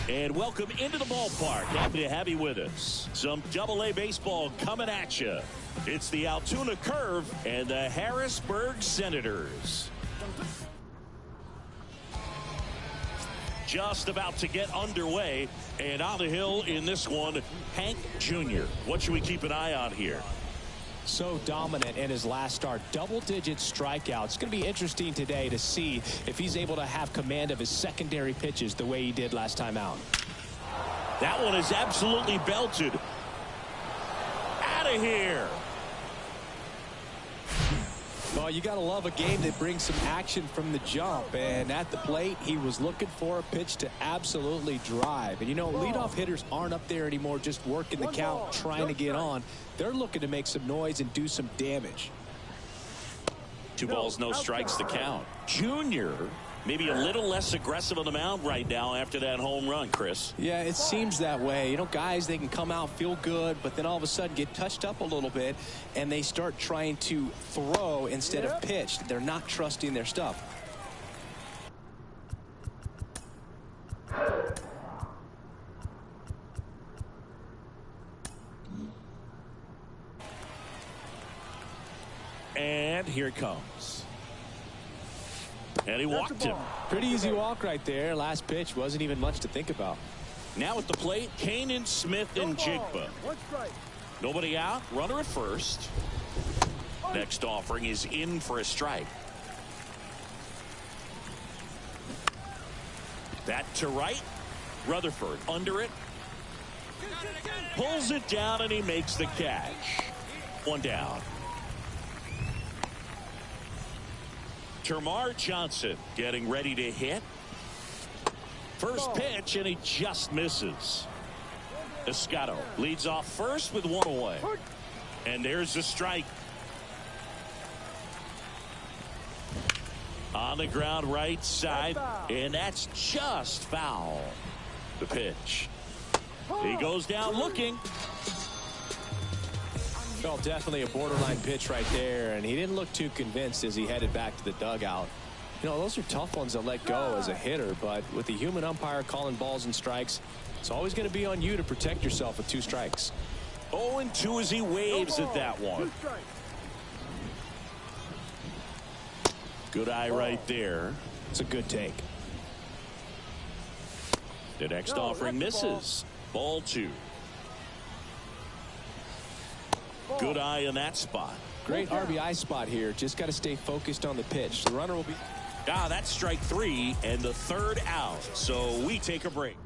And welcome into the ballpark. Happy to have you with us. Some Double-A baseball coming at you. It's the Altoona Curve and the Harrisburg Senators. Just about to get underway, and on the hill in this one, Hank Jr. What should we keep an eye on here? So dominant in his last start, double-digit strikeouts. It's going to be interesting today to see if he's able to have command of his secondary pitches the way he did last time out. That one is absolutely belted. Out of here. Well, you got to love a game that brings some action from the jump. And at the plate, he was looking for a pitch to absolutely drive. And, you know, leadoff hitters aren't up there anymore just working the count, trying to get on. They're looking to make some noise and do some damage. 2 balls, no strikes to count. Junior, maybe a little less aggressive on the mound right now after that home run, Chris. Yeah, it seems that way. You know, guys, they can come out, feel good, but then all of a sudden get touched up a little bit, and they start trying to throw instead of pitch. They're not trusting their stuff. And here it comes. And he walked him. Pretty easy walk right there. Last pitch wasn't even much to think about. Now at the plate, Kanan, Smith, and Jigba. Nobody out. Runner at first. Next offering is in for a strike. That to right. Rutherford under it. Pulls it down, and he makes the catch. 1 down. Termarr Johnson getting ready to hit. First pitch, and he just misses. Escato leads off first with 1 away. And there's a strike. On the ground right side, and that's just foul. The pitch. He goes down looking. Well, definitely a borderline pitch right there, and he didn't look too convinced as he headed back to the dugout. You know, those are tough ones to let go as a hitter, but with the human umpire calling balls and strikes, it's always going to be on you to protect yourself with 2 strikes. 0-2 as he waves at that one. Good eye right there. It's a good take. The next offering misses. Ball 2. Good eye in that spot. Great RBI spot here. Just got to stay focused on the pitch. The runner will be. That's strike 3 and the 3rd out. So we take a break.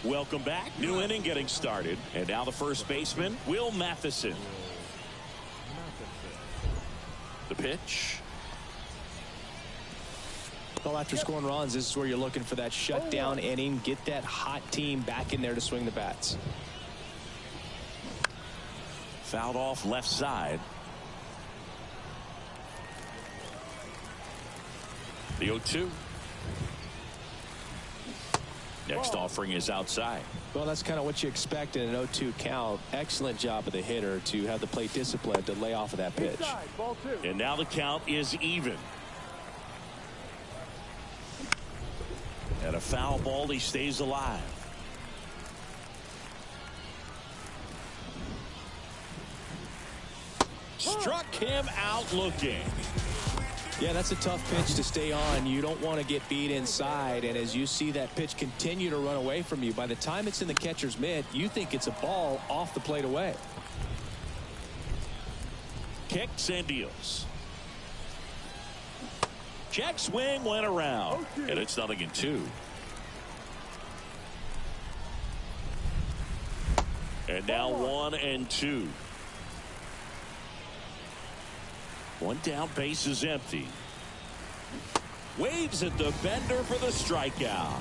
Welcome back. New inning getting started. And now the first baseman, Will Matheson. The pitch. Well, after scoring runs, this is where you're looking for that shutdown inning. Get that hot team back in there to swing the bats. Fouled off left side. The 0-2. Next offering is outside. Well, that's kind of what you expect in an 0-2 count. Excellent job of the hitter to have the plate discipline to lay off of that pitch. And now the count is even. And a foul ball, he stays alive. Struck him out looking. Yeah, that's a tough pitch to stay on. You don't want to get beat inside, and as you see that pitch continue to run away from you, by the time it's in the catcher's mitt, you think it's a ball off the plate away. Kicks and deals. Check swing went around, and it's 0-2. And now 1-2. 1 down, base is empty. Waves at the bender for the strikeout.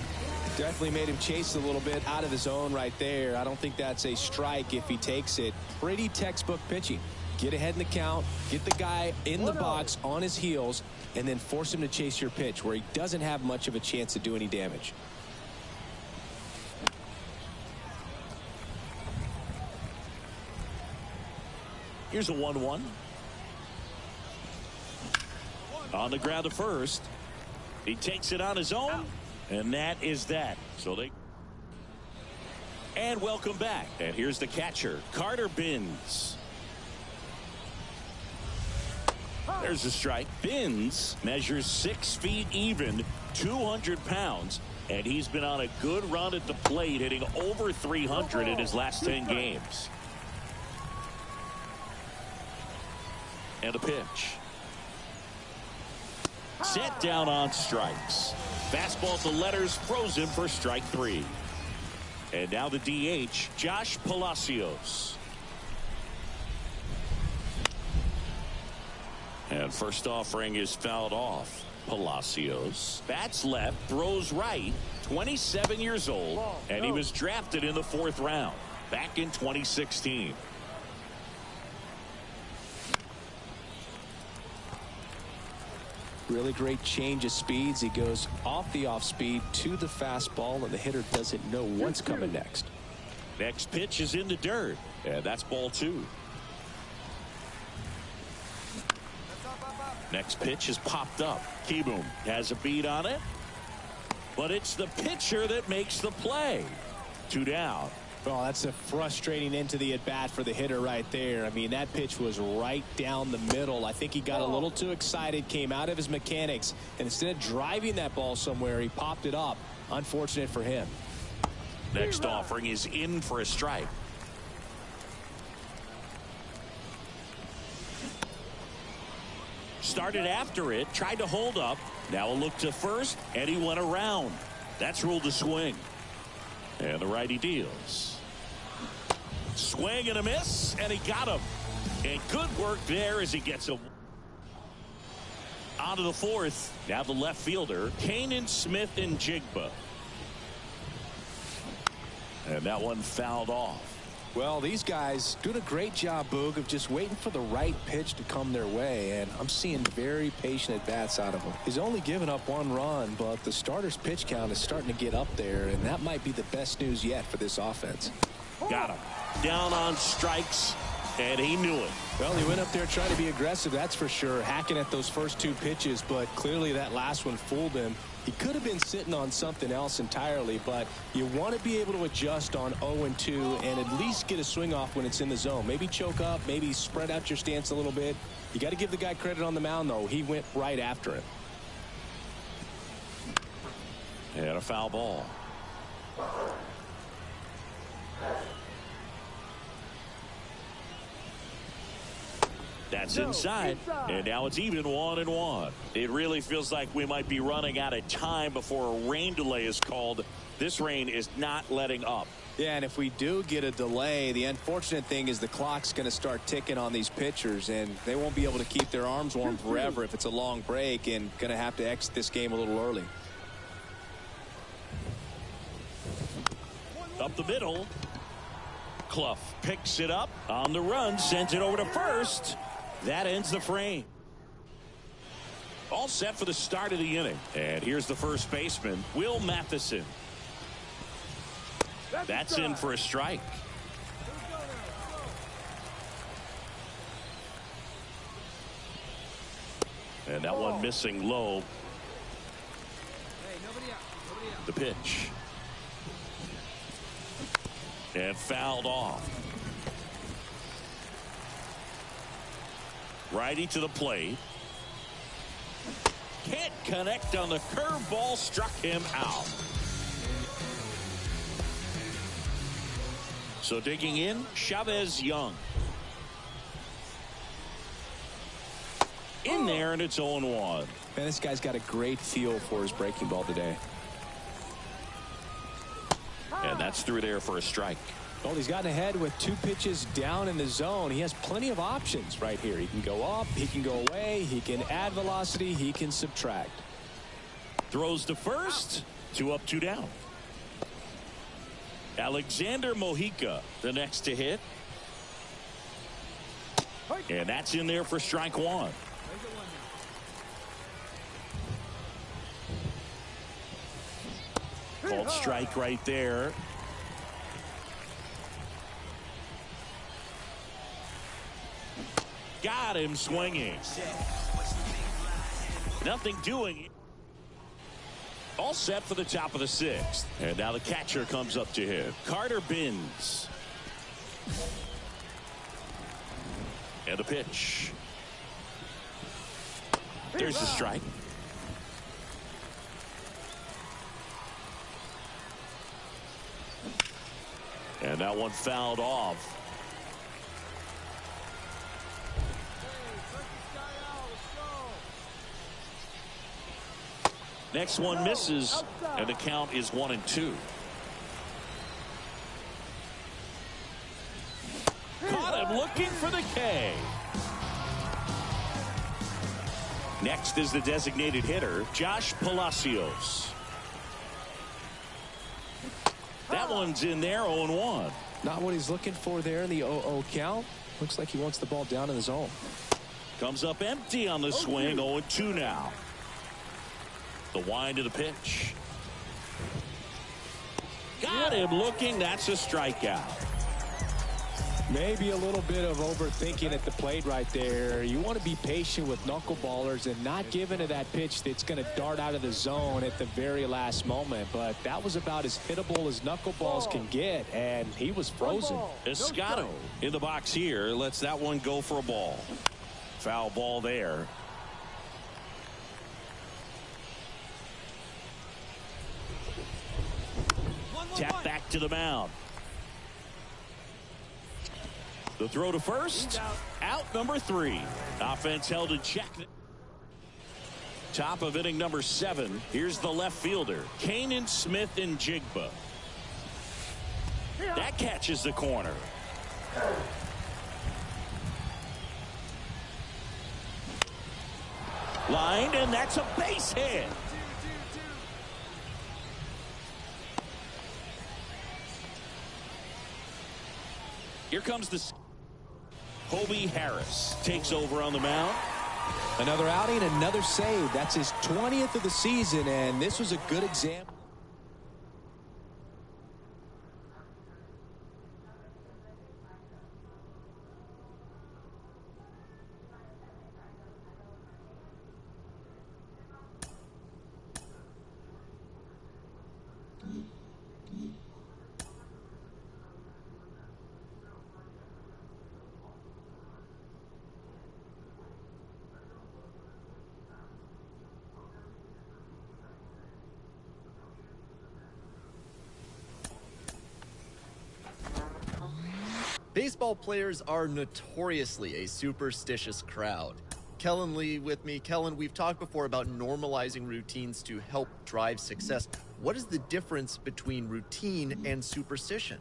Definitely made him chase a little bit out of the zone right there. I don't think that's a strike if he takes it. Pretty textbook pitching. Get ahead in the count, get the guy in the box on his heels, and then force him to chase your pitch where he doesn't have much of a chance to do any damage. Here's a 1-1. On the ground to first. He takes it on his own, And that is that. And welcome back. And here's the catcher, Carter Binns. There's a strike. Binns measures 6 feet even, 200 pounds. And he's been on a good run at the plate, hitting over 300 in his last 10 games. And a pitch. Set down on strikes. Fastball to letters, throws him for strike 3. And now the DH, Josh Palacios. And first offering is fouled off. Palacios bats left, throws right, 27 years old, and he was drafted in the 4th round back in 2016. Really great change of speeds. He goes off the off speed to the fastball, and the hitter doesn't know what's coming next. Next pitch is in the dirt, and that's ball 2. Next pitch is popped up. Kieboom has a beat on it, but it's the pitcher that makes the play. 2 down. Oh, that's a frustrating end to the at-bat for the hitter right there. I mean, that pitch was right down the middle. I think he got a little too excited, came out of his mechanics, and instead of driving that ball somewhere, he popped it up. Unfortunate for him. Next offering is in for a strike. Started after it, tried to hold up. Now a look to first, and he went around. That's ruled a swing. And the righty deals. Swing and a miss, and he got him. And good work there as he gets him. On to the 4th. Now the left fielder, Kanan Smith and Jigba. And that one fouled off. Well, these guys doing a great job, Boog, of just waiting for the right pitch to come their way, and I'm seeing very patient at-bats out of him. He's only given up 1 run, but the starter's pitch count is starting to get up there, and that might be the best news yet for this offense. Got him. Down on strikes, and he knew it. Well, he went up there trying to be aggressive, that's for sure, hacking at those first 2 pitches, but clearly that last one fooled him. He could have been sitting on something else entirely, but you want to be able to adjust on 0-2 and at least get a swing off when it's in the zone. Maybe choke up, maybe spread out your stance a little bit. You got to give the guy credit on the mound, though. He went right after it. And a foul ball. That's inside, and now it's even 1-1. It really feels like we might be running out of time before a rain delay is called. This rain is not letting up. Yeah, and if we do get a delay, the unfortunate thing is the clock's going to start ticking on these pitchers, and they won't be able to keep their arms warm forever if it's a long break, and going to have to exit this game a little early. Up the middle. Clough picks it up on the run, sends it over to first. That ends the frame. All set for the start of the inning. And here's the first baseman, Will Matheson. That's in for a strike. And that one missing low. The pitch. And fouled off. Righty to the plate. Can't connect on the curveball, struck him out. So digging in, Chavez Young. In there, and it's 0-1. Man, this guy's got a great feel for his breaking ball today. And that's through there for a strike. Well, he's gotten ahead with 2 pitches down in the zone. He has plenty of options right here. He can go up, he can go away, he can add velocity, he can subtract. Throws to first. 2 up, 2 down. Alexander Mojica, the next to hit. And that's in there for strike 1. Called strike right there. Got him swinging. Nothing doing. All set for the top of the 6th. And now the catcher comes up to hit. Carter Binns. And the pitch. There's the strike. And that one fouled off. Next one misses, and the count is 1-2. Caught him looking for the K. Next is the designated hitter, Josh Palacios. That one's in there, 0-1. Not what he's looking for there in the 0-0 count. Looks like he wants the ball down in the zone. Comes up empty on the swing, 0-2 now. The wind of the pitch. Got him looking. That's a strikeout. Maybe a little bit of overthinking at the plate right there. You want to be patient with knuckleballers and not give into that pitch that's going to dart out of the zone at the very last moment. But that was about as hittable as knuckleballs can get, and he was frozen. Escato in the box here lets that one go for a ball. Foul ball there. Tap back to the mound. The throw to first. Out number 3. Offense held in check. Top of inning number 7. Here's the left fielder, Kanan Smith and Jigba. That catches the corner. Lined, and that's a base hit. Here comes the Hobie Harris takes over on the mound. Another outing, another save. That's his 20th of the season, and this was a good example. Baseball players are notoriously a superstitious crowd. Kellen Lee with me. Kellen, we've talked before about normalizing routines to help drive success. What is the difference between routine and superstition?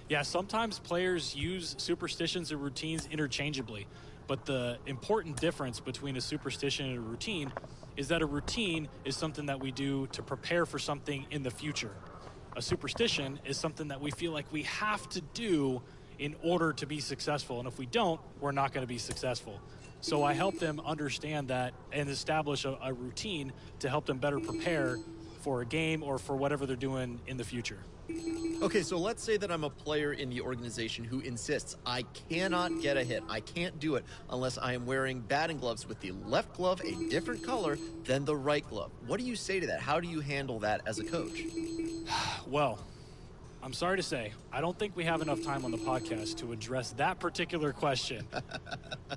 Yeah, sometimes players use superstitions and routines interchangeably. But the important difference between a superstition and a routine is that a routine is something that we do to prepare for something in the future. A superstition is something that we feel like we have to do in order to be successful. And if we don't, we're not going to be successful. So I help them understand that and establish a routine to help them better prepare for a game or for whatever they're doing in the future. Okay, so let's say that I'm a player in the organization who insists I cannot get a hit. I can't do it unless I am wearing batting gloves with the left glove a different color than the right glove. What do you say to that? How do you handle that as a coach? Well, I'm sorry to say, I don't think we have enough time on the podcast to address that particular question.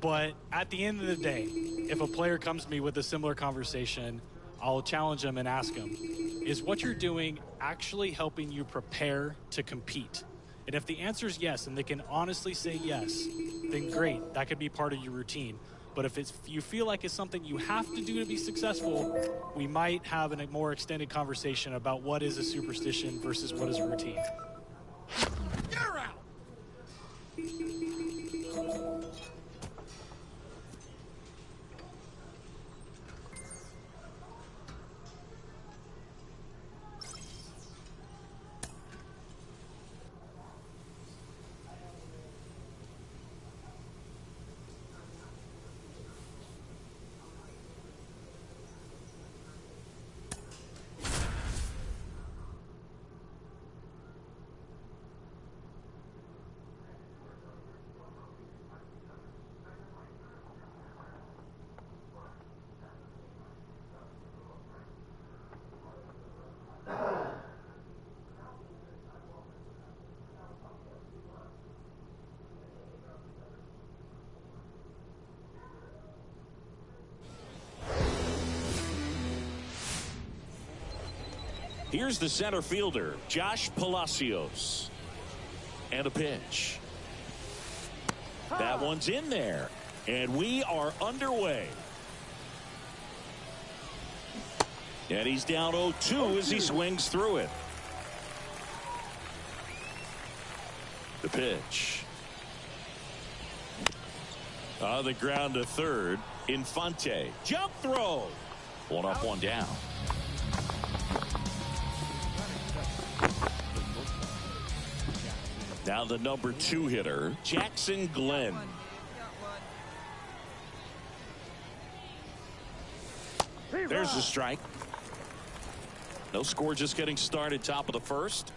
But at the end of the day, if a player comes to me with a similar conversation, I'll challenge them and ask them, is what you're doing actually helping you prepare to compete? And if the answer is yes, and they can honestly say yes, then great, that could be part of your routine. But if you feel like it's something you have to do to be successful, we might have a more extended conversation about what is a superstition versus what is a routine. You're out! Here's the center fielder, Josh Palacios. And a pitch. That one's in there. And we are underway. And he's down 0-2 as he swings through it. The pitch. On the ground to third. Infante. Jump throw. One up, one down. Now the number 2 hitter, Jackson Glenn. There's the strike. No score, just getting started, top of the first.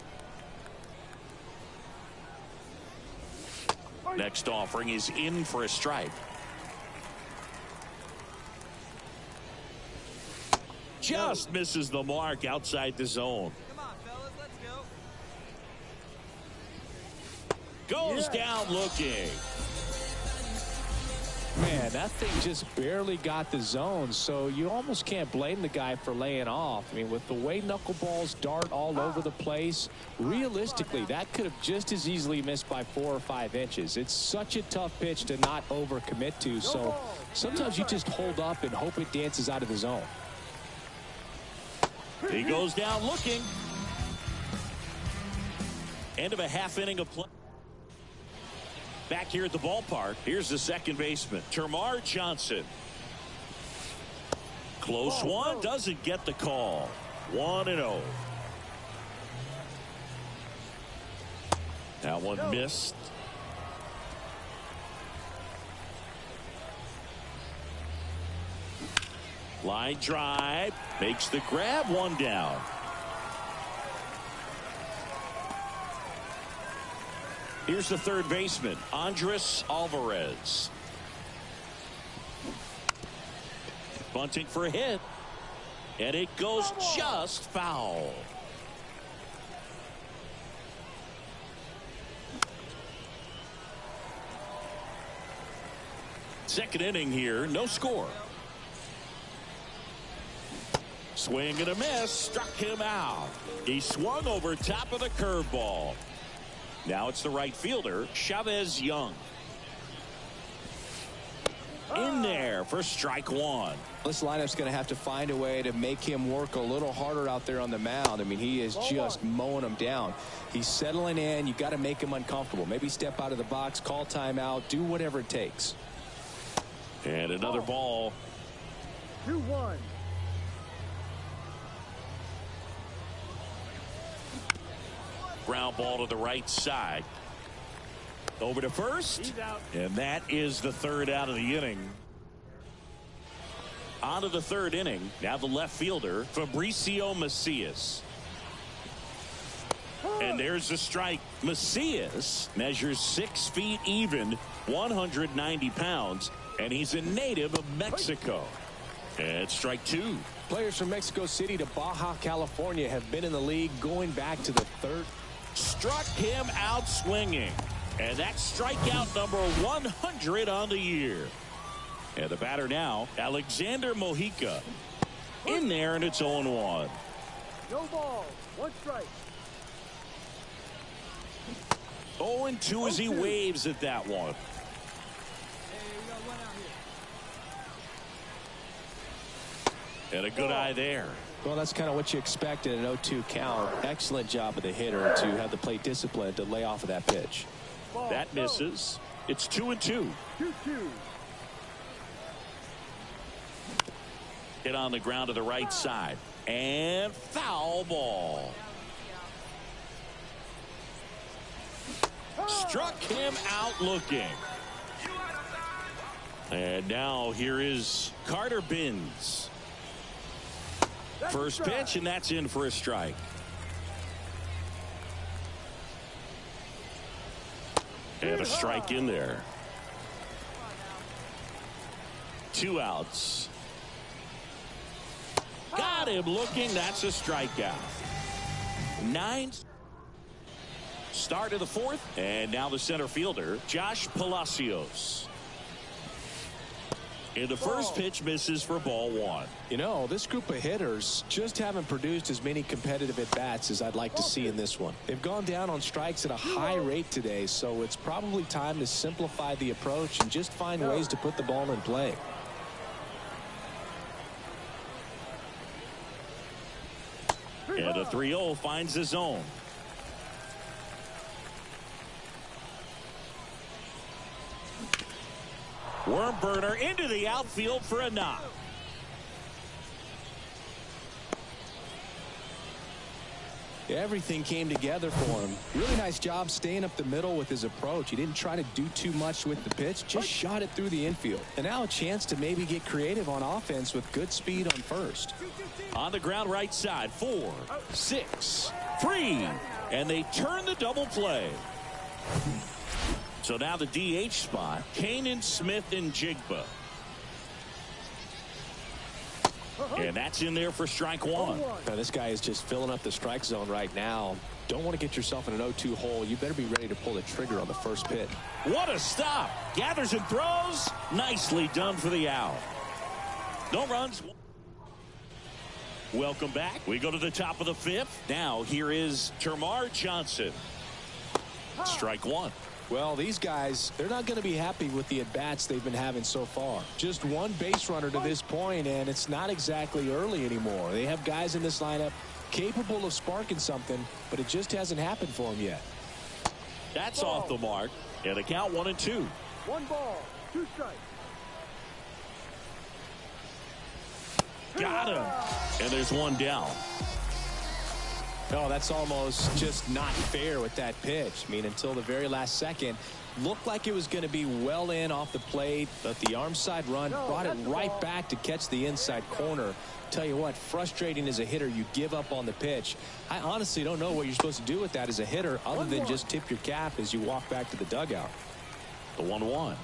Next offering is in for a strike. Just misses the mark outside the zone. Come on, fellas, let's go. Goes down looking. Man, that thing just barely got the zone, so you almost can't blame the guy for laying off. I mean, with the way knuckleballs dart all over the place, realistically, that could have just as easily missed by 4 or 5 inches. It's such a tough pitch to not overcommit to, so sometimes you just hold up and hope it dances out of the zone. He goes down looking. End of a half inning of play. Back here at the ballpark, here's the second baseman, Termarr Johnson. Close one, doesn't get the call. 1-0. That one missed. Line drive, makes the grab, one down. Here's the third baseman, Andres Alvarez. Bunting for a hit. And it goes just foul. Second inning here, no score. Swing and a miss, struck him out. He swung over top of the curveball. Now it's the right fielder, Chavez Young. In there for strike one. This lineup's going to have to find a way to make him work a little harder out there on the mound. I mean, he is just mowing them down. He's settling in. You got to make him uncomfortable. Maybe step out of the box, call timeout, do whatever it takes. And another ball. 2-1. Ground ball to the right side. Over to first. And that is the third out of the inning. On to the third inning. Now the left fielder, Fabricio Macias. And there's the strike. Macias measures 6 feet even, 190 pounds, and he's a native of Mexico. And strike two. Players from Mexico City to Baja California have been in the league going back to the third. Struck him out swinging. And that's strikeout number 100 on the year. And the batter now, Alexander Mojica. In there, and it's 0-1. No ball. 1 strike. 0-2 as he waves at that one. And a good eye there. Well, that's kind of what you expect in an 0-2 count. Excellent job of the hitter to have the plate discipline to lay off of that pitch. That misses. It's 2-2. 2-2. Hit on the ground to the right side. And foul ball. Struck him out looking. And now here is Carter Binns. First pitch, and that's in for a strike. And a strike in there. 2 outs. Got him looking. That's a strikeout. 9. Start of the fourth. And now the center fielder, Josh Palacios. And the first pitch misses for ball one. You know, this group of hitters just haven't produced as many competitive at-bats as I'd like to see in this one. They've gone down on strikes at a high rate today, so it's probably time to simplify the approach and just find ways to put the ball in play. And a 3-0 finds the zone. Worm burner into the outfield for a knock. Everything came together for him. Really nice job staying up the middle with his approach. He didn't try to do too much with the pitch, just shot it through the infield. And now a chance to maybe get creative on offense with good speed on first. On the ground right side, 4, 6, 3, and they turn the double play. So now the DH spot, Kanan, Smith, and Jigba. And that's in there for strike one. Now, this guy is just filling up the strike zone right now. Don't want to get yourself in an 0-2 hole. You better be ready to pull the trigger on the first pitch. What a stop. Gathers and throws. Nicely done for the out. No runs. Welcome back. We go to the top of the 5th. Now here is Termarr Johnson. Strike one. Well, these guys, they're not going to be happy with the at-bats they've been having so far. Just one base runner to this point, and it's not exactly early anymore. They have guys in this lineup capable of sparking something, but it just hasn't happened for them yet. That's off the mark. And a count 1-2. 1 ball, 2 strikes. Got him. And there's one down. No, that's almost just not fair with that pitch. I mean, until the very last second, looked like it was going to be well in off the plate, but the arm side run brought it right back to catch the inside corner. Tell you what, frustrating as a hitter, you give up on the pitch. I honestly don't know what you're supposed to do with that as a hitter other than just tip your cap as you walk back to the dugout. The 1-1.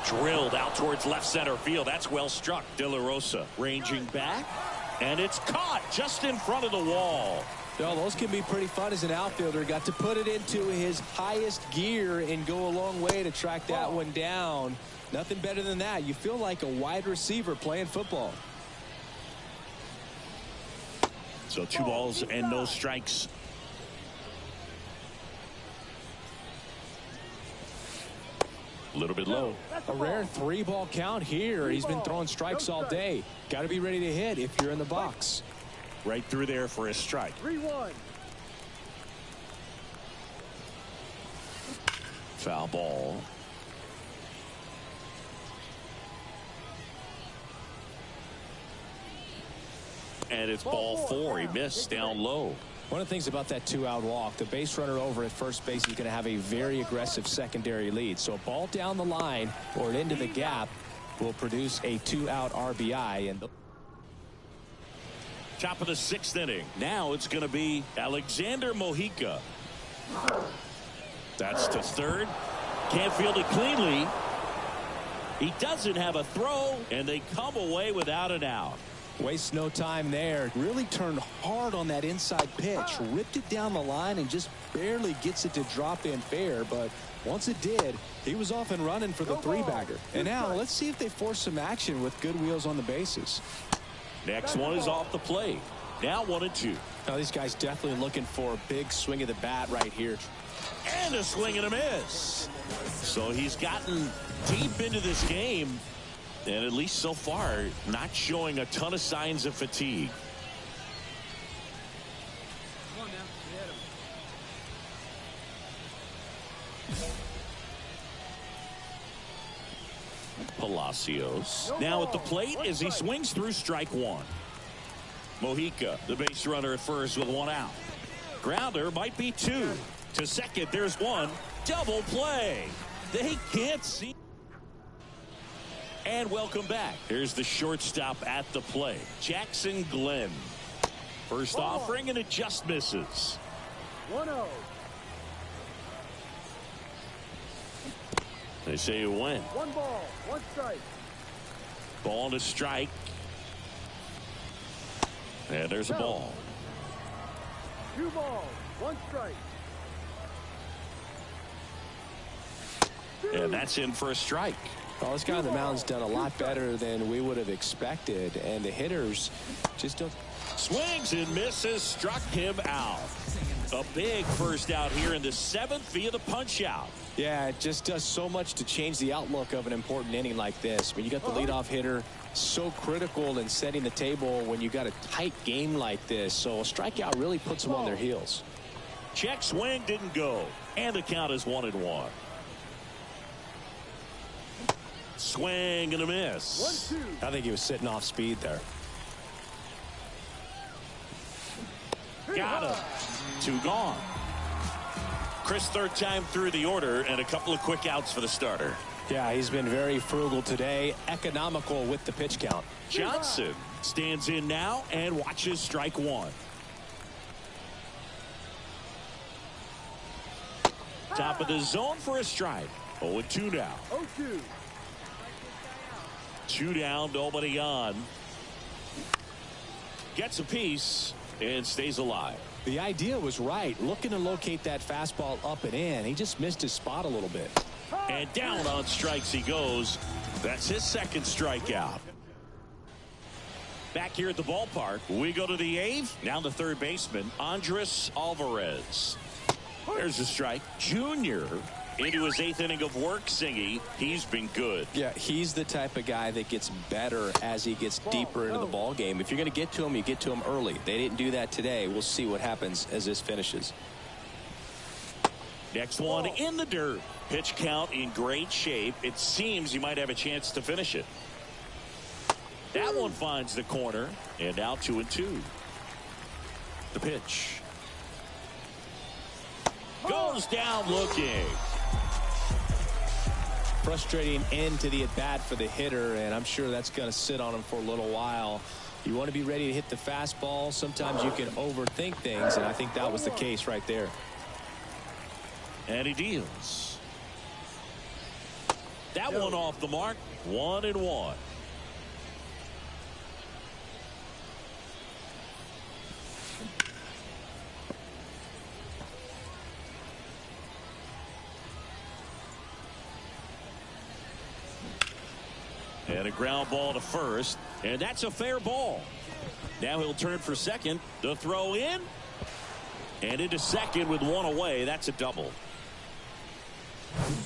Drilled out towards left center field. That's well struck. De La Rosa ranging back. And it's caught just in front of the wall. Well, those can be pretty fun as an outfielder. Got to put it into his highest gear and go a long way to track that one down. Nothing better than that. You feel like a wide receiver playing football. So 2 balls and no strikes. A little bit low. A rare 3-ball count here. He's been throwing strikes all day. Got to be ready to hit if you're in the box. Right through there for a strike. 3-1. Foul ball. And it's ball 4. He missed down low. One of the things about that 2-out walk, the base runner over at first base is going to have a very aggressive secondary lead. So a ball down the line or into the gap will produce a 2-out RBI. And top of the 6th inning. Now it's going to be Alexander Mojica. That's to third. Can't field it cleanly. He doesn't have a throw, and they come away without an out. Wastes no time there. Really turned hard on that inside pitch. Ripped it down the line and just barely gets it to drop in fair. But once it did, he was off and running for the 3-bagger. And now let's see if they force some action with good wheels on the bases. Next one is off the plate. Now 1-2. Now these guys definitely looking for a big swing of the bat right here. And a swing and a miss. So he's gotten deep into this game. And at least so far, not showing a ton of signs of fatigue. Come on now, hit him. Palacios now at the plate as he swings through strike one. Mojica, the base runner at first with 1 out. Grounder might be 2. To second, there's 1. Double play. They can't see. And welcome back. Here's the shortstop at the plate, Jackson Glenn. First offering, and it just misses. 1-0. They say you win. 1 ball, 1 strike. Ball and a strike. And there's a ball. 2 balls, 1 strike. And that's in for a strike. Well, this guy on the mound's done a lot better than we would have expected, and the hitters just don't. Swings and misses, struck him out. A big first out here in the 7th via the punch out. Yeah, it just does so much to change the outlook of an important inning like this. When you got the leadoff hitter, so critical in setting the table when you got a tight game like this. So a strikeout really puts them on their heels. Check swing, didn't go, and the count is 1-1. Swing and a miss. 1-2. I think he was sitting off speed there. Got him. 2 gone. Chris, 3rd time through the order, and a couple of quick outs for the starter. Yeah, he's been very frugal today, economical with the pitch count. Johnson stands in now and watches strike 1. Top of the zone for a strike. 0-2 now. 0-2. 2 down, nobody on. Gets a piece and stays alive. The idea was right, looking to locate that fastball up and in. He just missed his spot a little bit. And down on strikes he goes. That's his 2nd strikeout. Back here at the ballpark, we go to the 8th. Now the 3rd baseman, Andres Alvarez. There's a strike. Junior into his 8th inning of work, Singy. He's been good. Yeah, he's the type of guy that gets better as he gets deeper into the ball game. If you're going to get to him, you get to him early. They didn't do that today. We'll see what happens as this finishes. Next one in the dirt. Pitch count in great shape. It seems he might have a chance to finish it. That one finds the corner, and now 2-2. The pitch. Goes down looking. Frustrating end to the at-bat for the hitter, and I'm sure that's going to sit on him for a little while. You want to be ready to hit the fastball. Sometimes you can overthink things, and I think that was the case right there. And he deals. That one off the mark. 1-1. And a ground ball to first, and that's a fair ball. Now he'll turn for second. The throw in, and into second with 1 away. That's a double.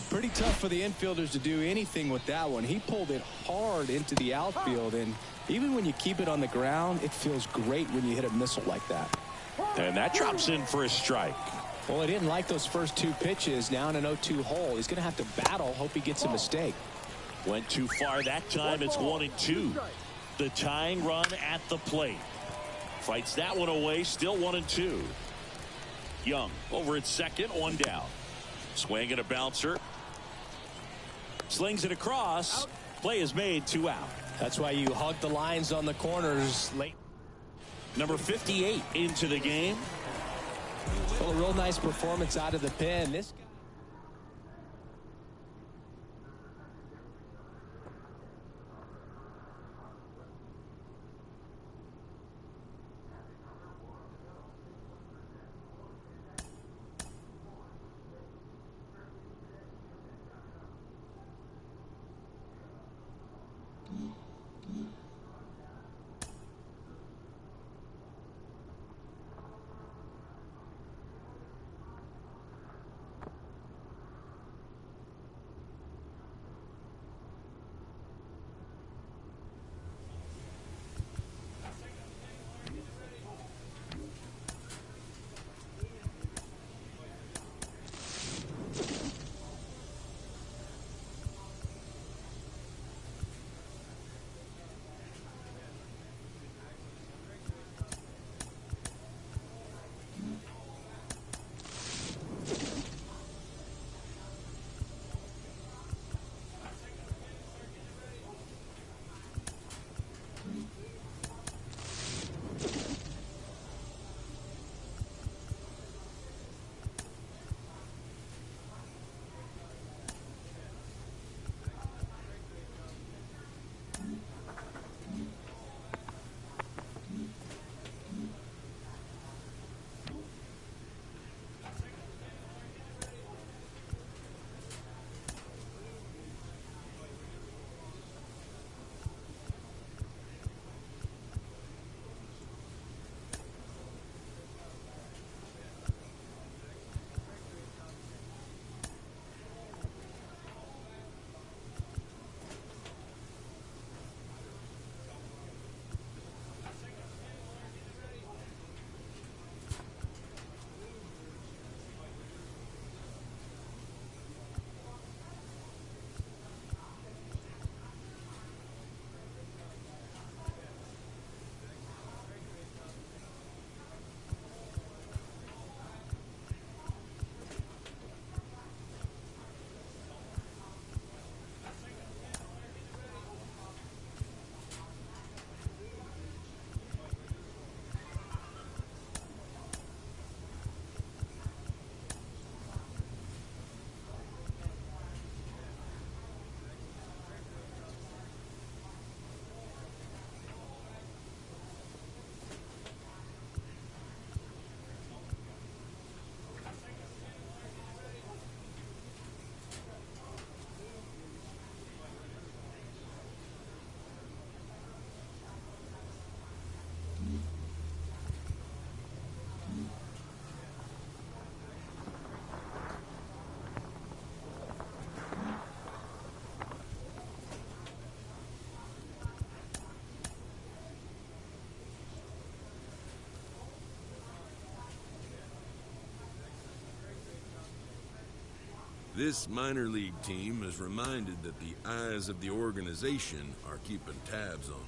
Pretty tough for the infielders to do anything with that one. He pulled it hard into the outfield, and even when you keep it on the ground, it feels great when you hit a missile like that. And that drops in for a strike. Well, he didn't like those first 2 pitches. Now in an 0-2 hole, he's going to have to battle. Hope he gets a mistake. Went too far that time. It's 1-2. The tying run at the plate. Fights that one away. Still 1-2. Young over at second. 1 down. Swing and a bouncer. Slings it across. Play is made. 2 out. That's why you hug the lines on the corners late. Number 58 into the game. Well, a real nice performance out of the pen. This guy. This minor league team is reminded that the eyes of the organization are keeping tabs on them.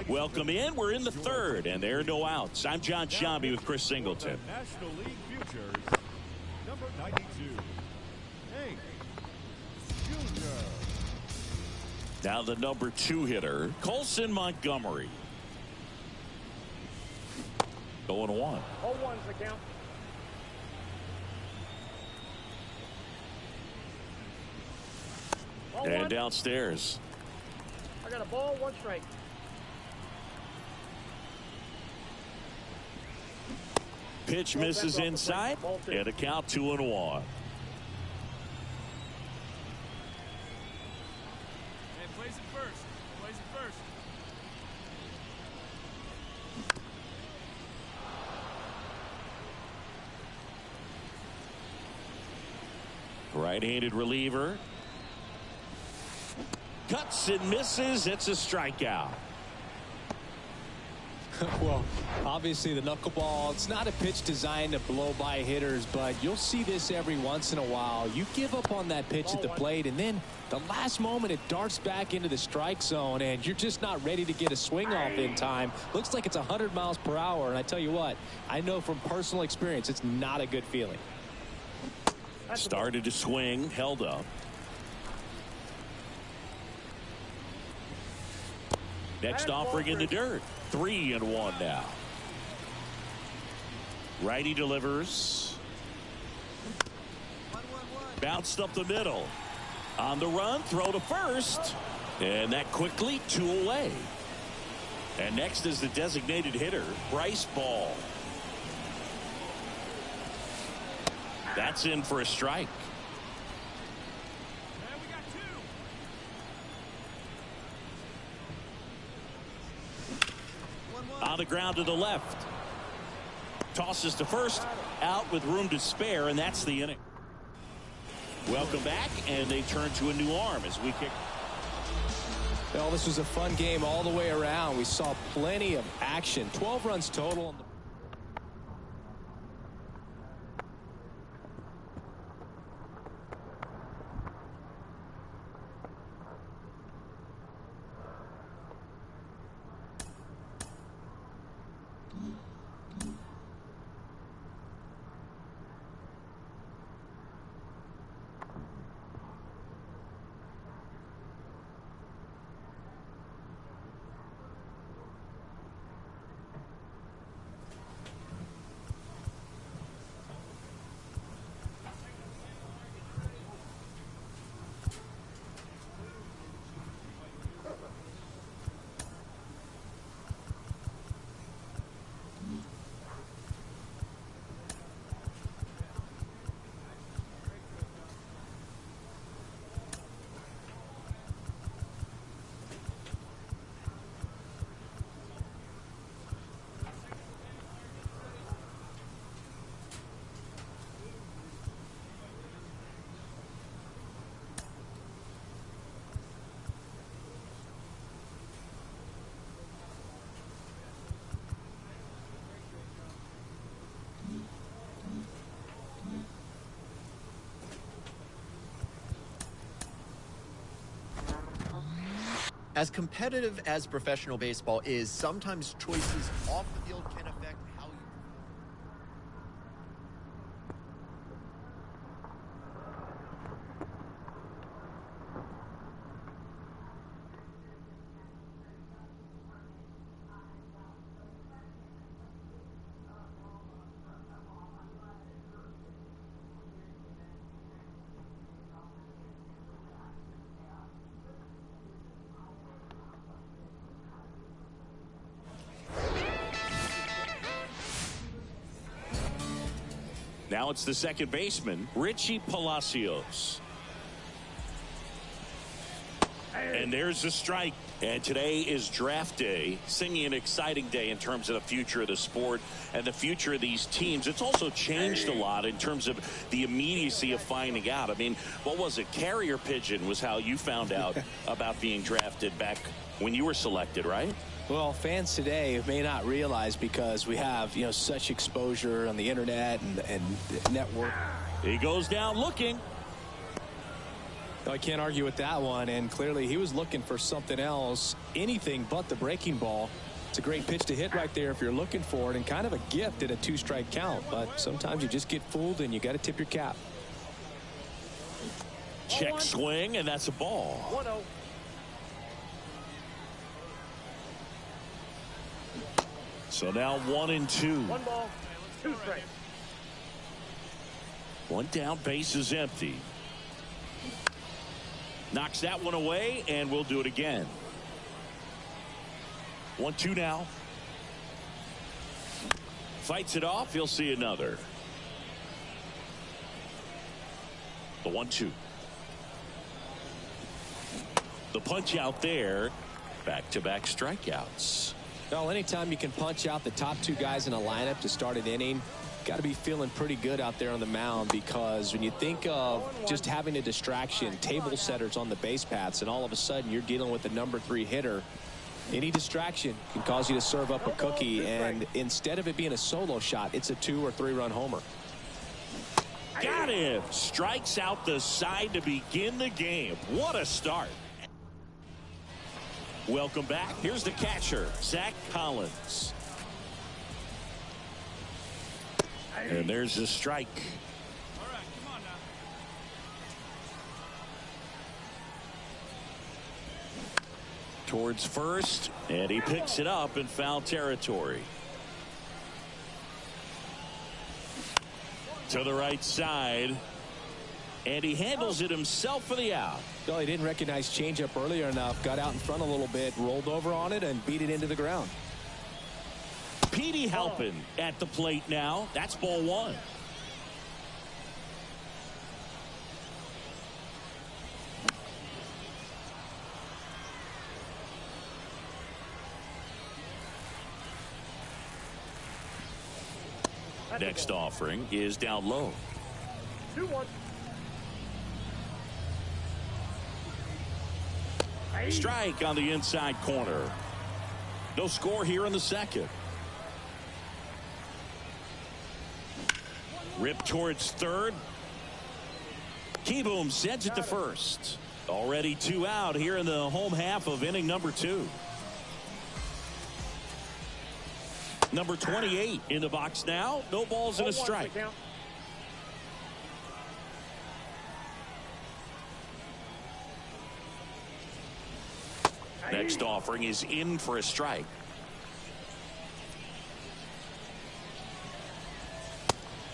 Welcome in. We're in the third, and there are no outs. I'm John Shambi with Chris Singleton. National League Futures, number 92, Hank Jr. Now the number 2 hitter, Colson Montgomery. 0-1. 0-1's the count. Ball And one. downstairs. I got a ball, 1 strike. Pitch misses inside, and a count 2-1. And plays it first. Plays it first. Right-handed reliever. Cuts and misses. It's a strikeout. Well, obviously the knuckleball, it's not a pitch designed to blow by hitters, but you'll see this every once in a while. You give up on that pitch at the plate, and then the last moment it darts back into the strike zone, and you're just not ready to get a swing off in time. Looks like it's 100 miles per hour, and I tell you what, I know from personal experience it's not a good feeling. Started to swing, held up. Next offering in the dirt. 3-1 now. Righty delivers. Bounced up the middle. On the run, throw to first. And that quickly 2 away. And next is the designated hitter, Bryce Ball. That's in for a strike. And we got 2. On the ground to the left. Tosses to first. Out with room to spare, and that's the inning. Welcome back, and they turn to a new arm as we kick. Well, this was a fun game all the way around. We saw plenty of action. 12 runs total. As competitive as professional baseball is, sometimes choices off the field can affect how you Now it's the second baseman, Richie Palacios. And there's a strike. And today is draft day, singing an exciting day in terms of the future of the sport and the future of these teams. It's also changed a lot in terms of the immediacy of finding out. I mean, what was it? Carrier pigeon was how you found out about being drafted back when you were selected, right? Well, fans today may not realize because we have, such exposure on the internet and network. He goes down looking. I can't argue with that one, and clearly he was looking for something else, anything but the breaking ball. It's a great pitch to hit right there if you're looking for it, and kind of a gift at a 2-strike count, but sometimes you just get fooled and you got to tip your cap. Check swing, and that's a ball. 1-0. So now 1-2. 1 ball, 2 strikes. One down, base is empty. Knocks that one away, and we'll do it again. 1-2 now. Fights it off. He'll see another. The 1-2. The punch out there. Back-to-back strikeouts. Well, anytime you can punch out the top 2 guys in a lineup to start an inning, got to be feeling pretty good out there on the mound, because when you think of just having a distraction, table setters on the base paths, and all of a sudden you're dealing with the number 3 hitter, any distraction can cause you to serve up a cookie, and instead of it being a solo shot, it's a 2 or 3 run homer. Got him. Strikes out the side to begin the game. What a start. Welcome back. Here's the catcher, Zach Collins. And there's a strike. All right, come on now. Towards first, and he picks it up in foul territory. To the right side, and he handles it himself for the out. No, he didn't recognize changeup earlier enough, got out in front a little bit, rolled over on it, and beat it into the ground. Petey Halpin at the plate now. That's ball 1. Next offering is down low. 2-1. Strike on the inside corner. No score here in the second. Rip towards third. Keyboom sends it to first. Already 2 out here in the home half of inning number 2. Number 28 in the box now. No balls and a strike. Next offering is in for a strike.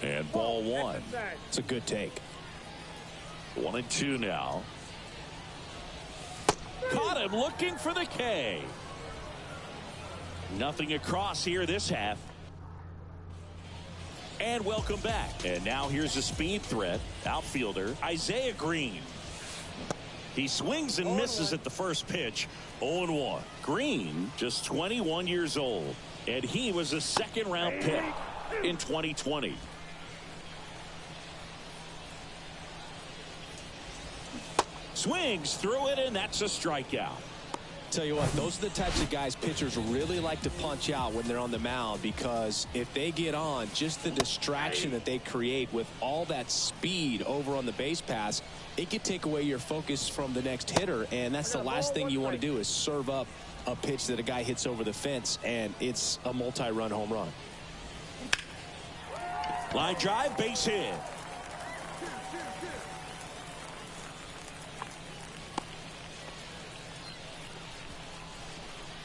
And ball 1. It's a good take. 1-2 now. Caught him looking for the K. Nothing across here this half. And welcome back. And now here's a speed threat. Outfielder Isaiah Green. He swings and misses at the first pitch. 0-1. Green, just 21 years old, and he was a 2nd-round pick in 2020. Swings through it, and that's a strikeout. Tell you what, those are the types of guys pitchers really like to punch out when they're on the mound, because if they get on, just the distraction that they create with all that speed over on the base pass, it could take away your focus from the next hitter, and that's the last thing you want to do is serve up a pitch that a guy hits over the fence, and it's a multi-run home run. Line drive, base hit.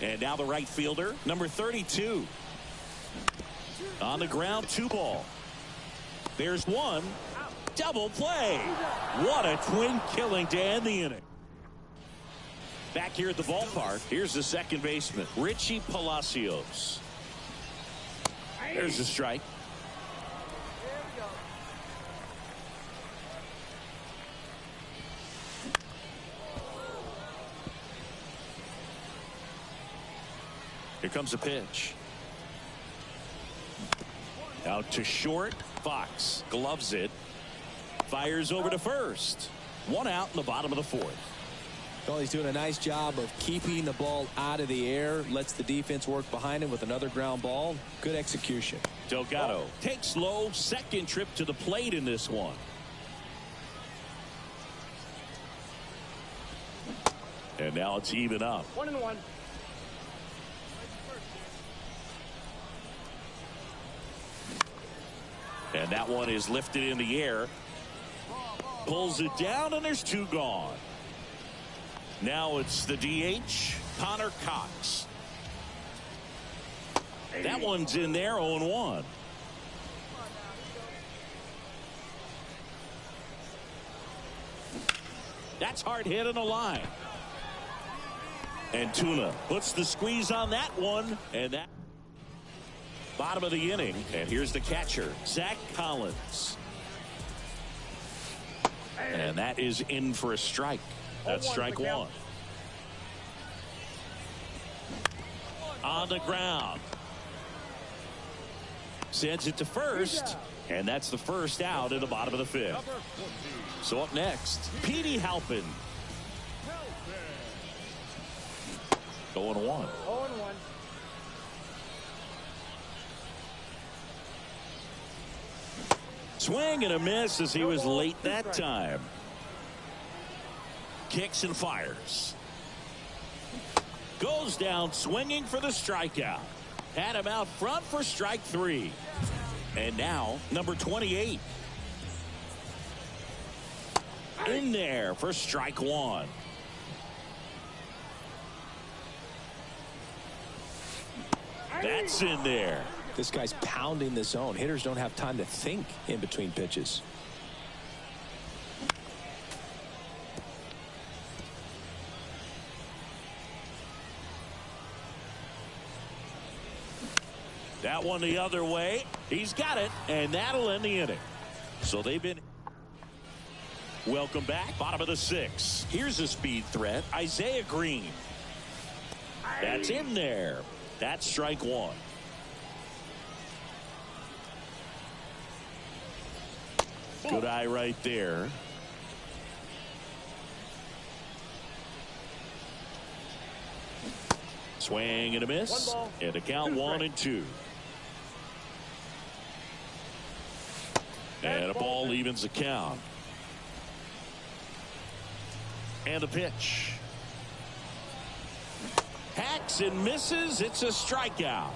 And now the right fielder, number 32. On the ground, 2 ball. There's 1. Double play. What a twin killing to end the inning. Back here at the ballpark, here's the second baseman, Richie Palacios. There's a strike. Here comes a pitch. Out to short. Fox gloves it. Fires over to first. One out in the bottom of the fourth. Well, he's doing a nice job of keeping the ball out of the air. Lets the defense work behind him with another ground ball. Good execution. Delgado takes low. Second trip to the plate in this one. And now it's even up. 1-1. And that one is lifted in the air. Pulls it down, and there's two gone. Now it's the DH, Connor Cox. That one's in there, 0-1. That's hard hit on the line. And Tuna puts the squeeze on that one, and that bottom of the inning. And here's the catcher, Zach Collins. And that is in for a strike. That's strike one. On the ground. Sends it to first. And that's the first out in the bottom of the fifth. So up next, Petey Halpin. 0-1. 0-1. Swing and a miss as he was late that time. Kicks and fires. Goes down swinging for the strikeout. Had him out front for strike three. And now number 28. In there for strike one. That's in there. This guy's pounding the zone. Hitters don't have time to think in between pitches. That one the other way. He's got it, and that'll end the inning. So they've been. Welcome back. Bottom of the sixth. Here's a speed threat. Isaiah Green. That's in there. That's strike one. Good eye right there. Swing and a miss. And a count 1-2. And a ball evens the count. And a pitch. Hacks and misses. It's a strikeout.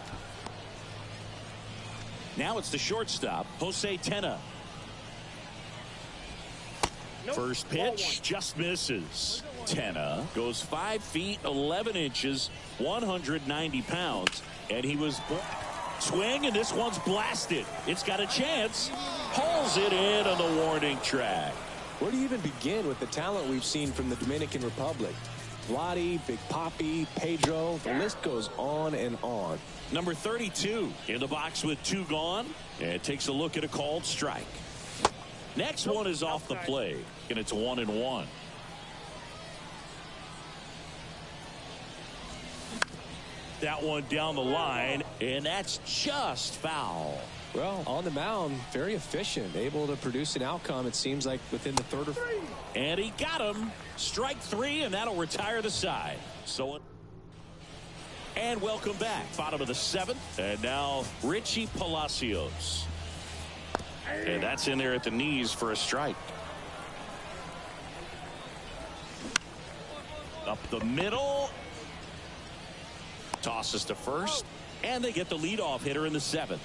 Now it's the shortstop, Jose Tena. First pitch just misses. Tena goes 5 feet 11 inches, 190 pounds, and he was swing, and this one's blasted. It's got a chance. Pulls it in on the warning track. Where do you even begin with the talent we've seen from the Dominican Republic? Vladdy, Big Papi, Pedro, the list goes on and on. Number 32 in the box with two gone, and takes a look at a called strike. Next one is off the plate, and it's 1-1. That one down the line, and that's just foul. Well, on the mound, very efficient, able to produce an outcome, it seems like, within the third or fourth. And he got him. Strike three, and that'll retire the side. And welcome back. Bottom of the seventh, and now Richie Palacios. And that's in there at the knees for a strike. Up the middle. Tosses to first. And they get the leadoff hitter in the seventh.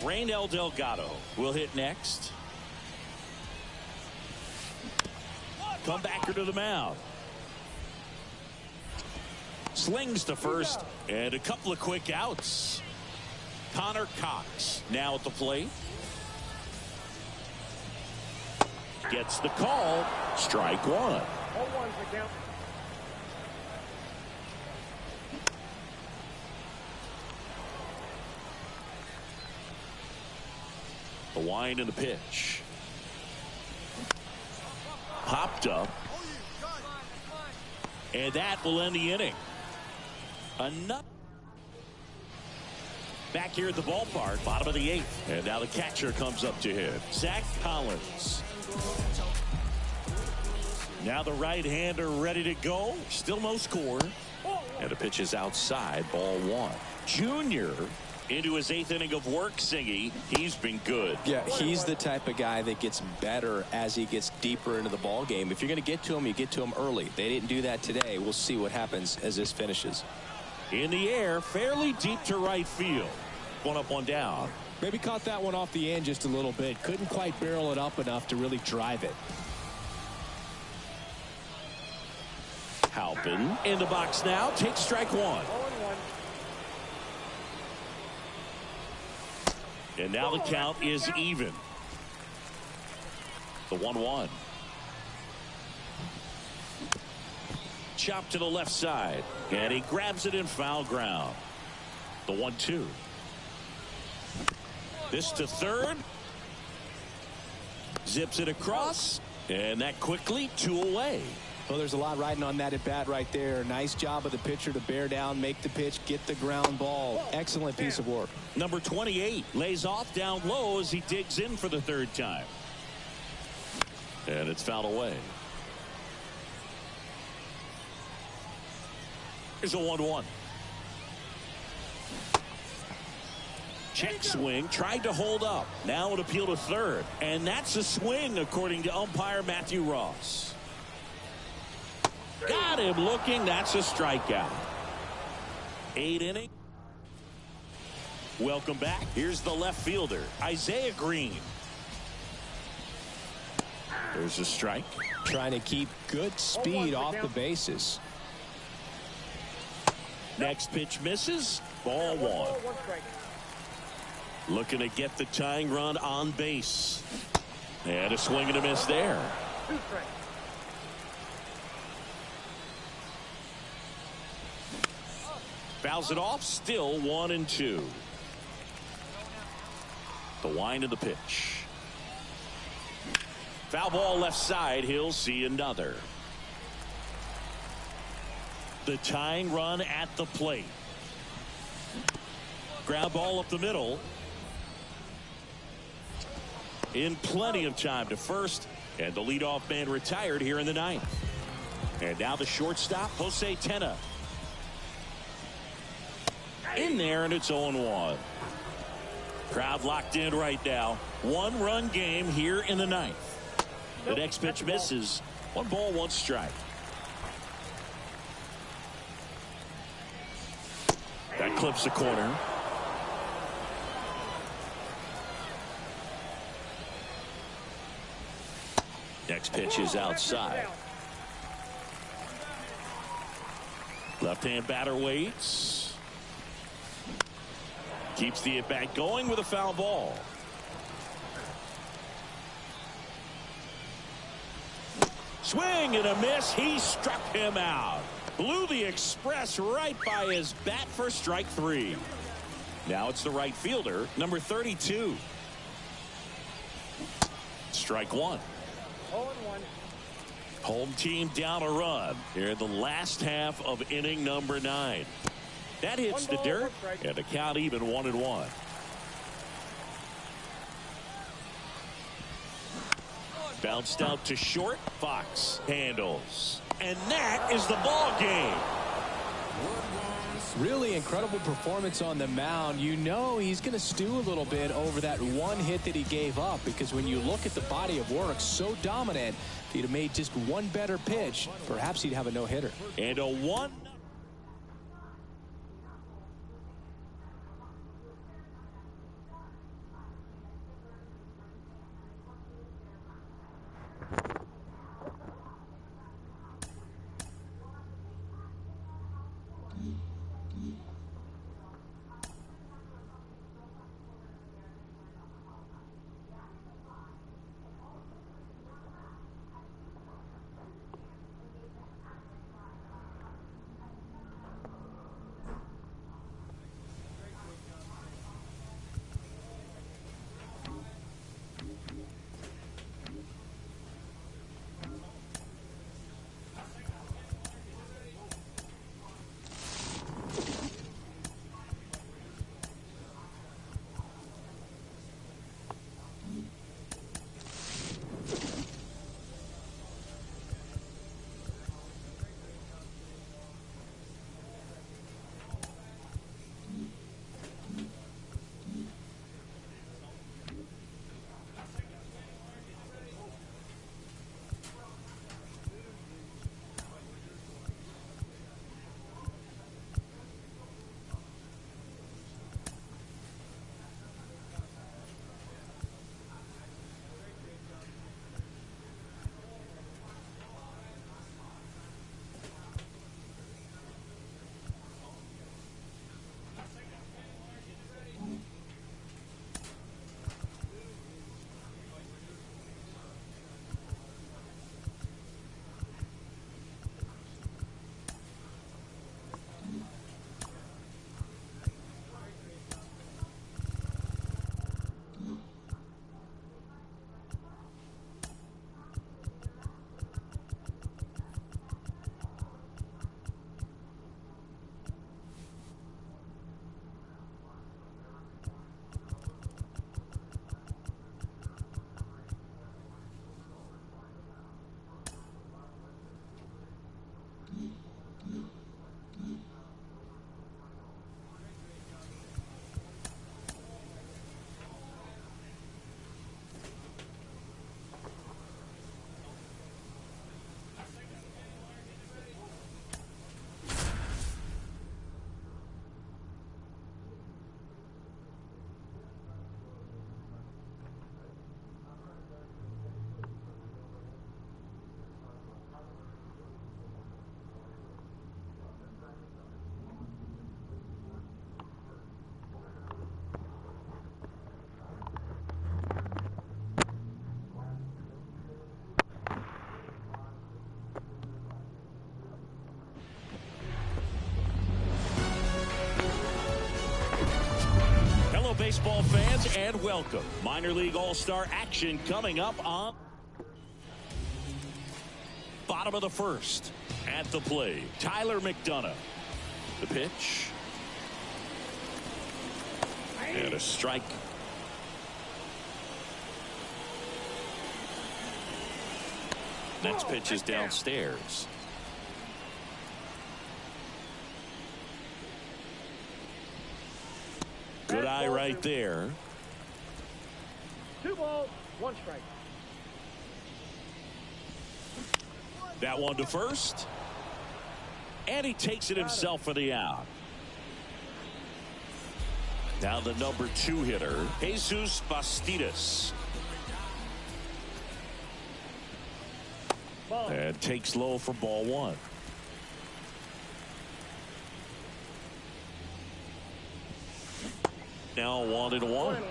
Raynel Delgado will hit next. Comebacker to the mound. Slings to first. And a couple of quick outs. Connor Cox now at the plate. Gets the call. Strike one. 0-1's the count. The wind and the pitch. Hopped up. And that will end the inning. Enough. Back here at the ballpark, bottom of the 8th. And now the catcher comes up to hit. Zach Collins. Now the right-hander ready to go. Still no score. And the pitch is outside, ball 1. Junior into his 8th inning of work, Singy. He's been good. Yeah, he's the type of guy that gets better as he gets deeper into the ball game. If you're going to get to him, you get to him early. They didn't do that today. We'll see what happens as this finishes. In the air, fairly deep to right field. One up, one down. Maybe caught that one off the end just a little bit. Couldn't quite barrel it up enough to really drive it. Halpin in the box now. Takes strike 1. And now the count is even. The 1-1. Chop to the left side. And he grabs it in foul ground. The 1-2. This to third. Zips it across. And that quickly 2 away. Well, there's a lot riding on that at bat right there. Nice job of the pitcher to bear down, make the pitch, get the ground ball. Excellent piece of work. Number 28 lays off down low as he digs in for the 3rd time. And it's fouled away. Here's a 1-1. Check swing, tried to hold up. Now an appeal to third. And that's a swing according to umpire Matthew Ross. Got him looking. That's a strikeout. 8 inning. Welcome back. Here's the left fielder, Isaiah Green. There's a strike. Trying to keep good speed off the bases. Next pitch misses. Ball 1. Looking to get the tying run on base. And a swing and a miss there. Fouls it off. Still 1-2. The wind of the pitch. Foul ball left side. He'll see another. The tying run at the plate. Ground ball up the middle. In plenty of time to first. And the leadoff man retired here in the 9th. And now the shortstop, Jose Tena. In there, and it's 0-1. Crowd locked in right now. 1-run game here in the 9th. The next pitch misses. 1 ball, 1 strike. That clips the corner. Next pitch is outside. Left-hand batter waits. Keeps the at-bat going with a foul ball. Swing and a miss. He struck him out. Blew the express right by his bat for strike 3. Now it's the right fielder, number 32. Strike 1. 0-1. Home team down a run here in the last half of inning number 9. That hits the dirt, and the count even 1-1. Bounced out to short. Fox handles. And that is the ball game. Really incredible performance on the mound. You know he's going to stew a little bit over that 1 hit that he gave up, because when you look at the body of work, so dominant, if he'd have made just 1 better pitch, perhaps he'd have a no-hitter. And a 1. baseball fans, and welcome. Minor League All-Star action coming up on bottom of the first. At the plate, Tyler McDonough. The pitch. And a strike. Next pitch is downstairs. Good eye right there. 2 balls, 1 strike. That one to first. And he takes it himself for the out. Now the number 2 hitter, Jesus Bastidas. And takes low for ball 1. Now 1-1.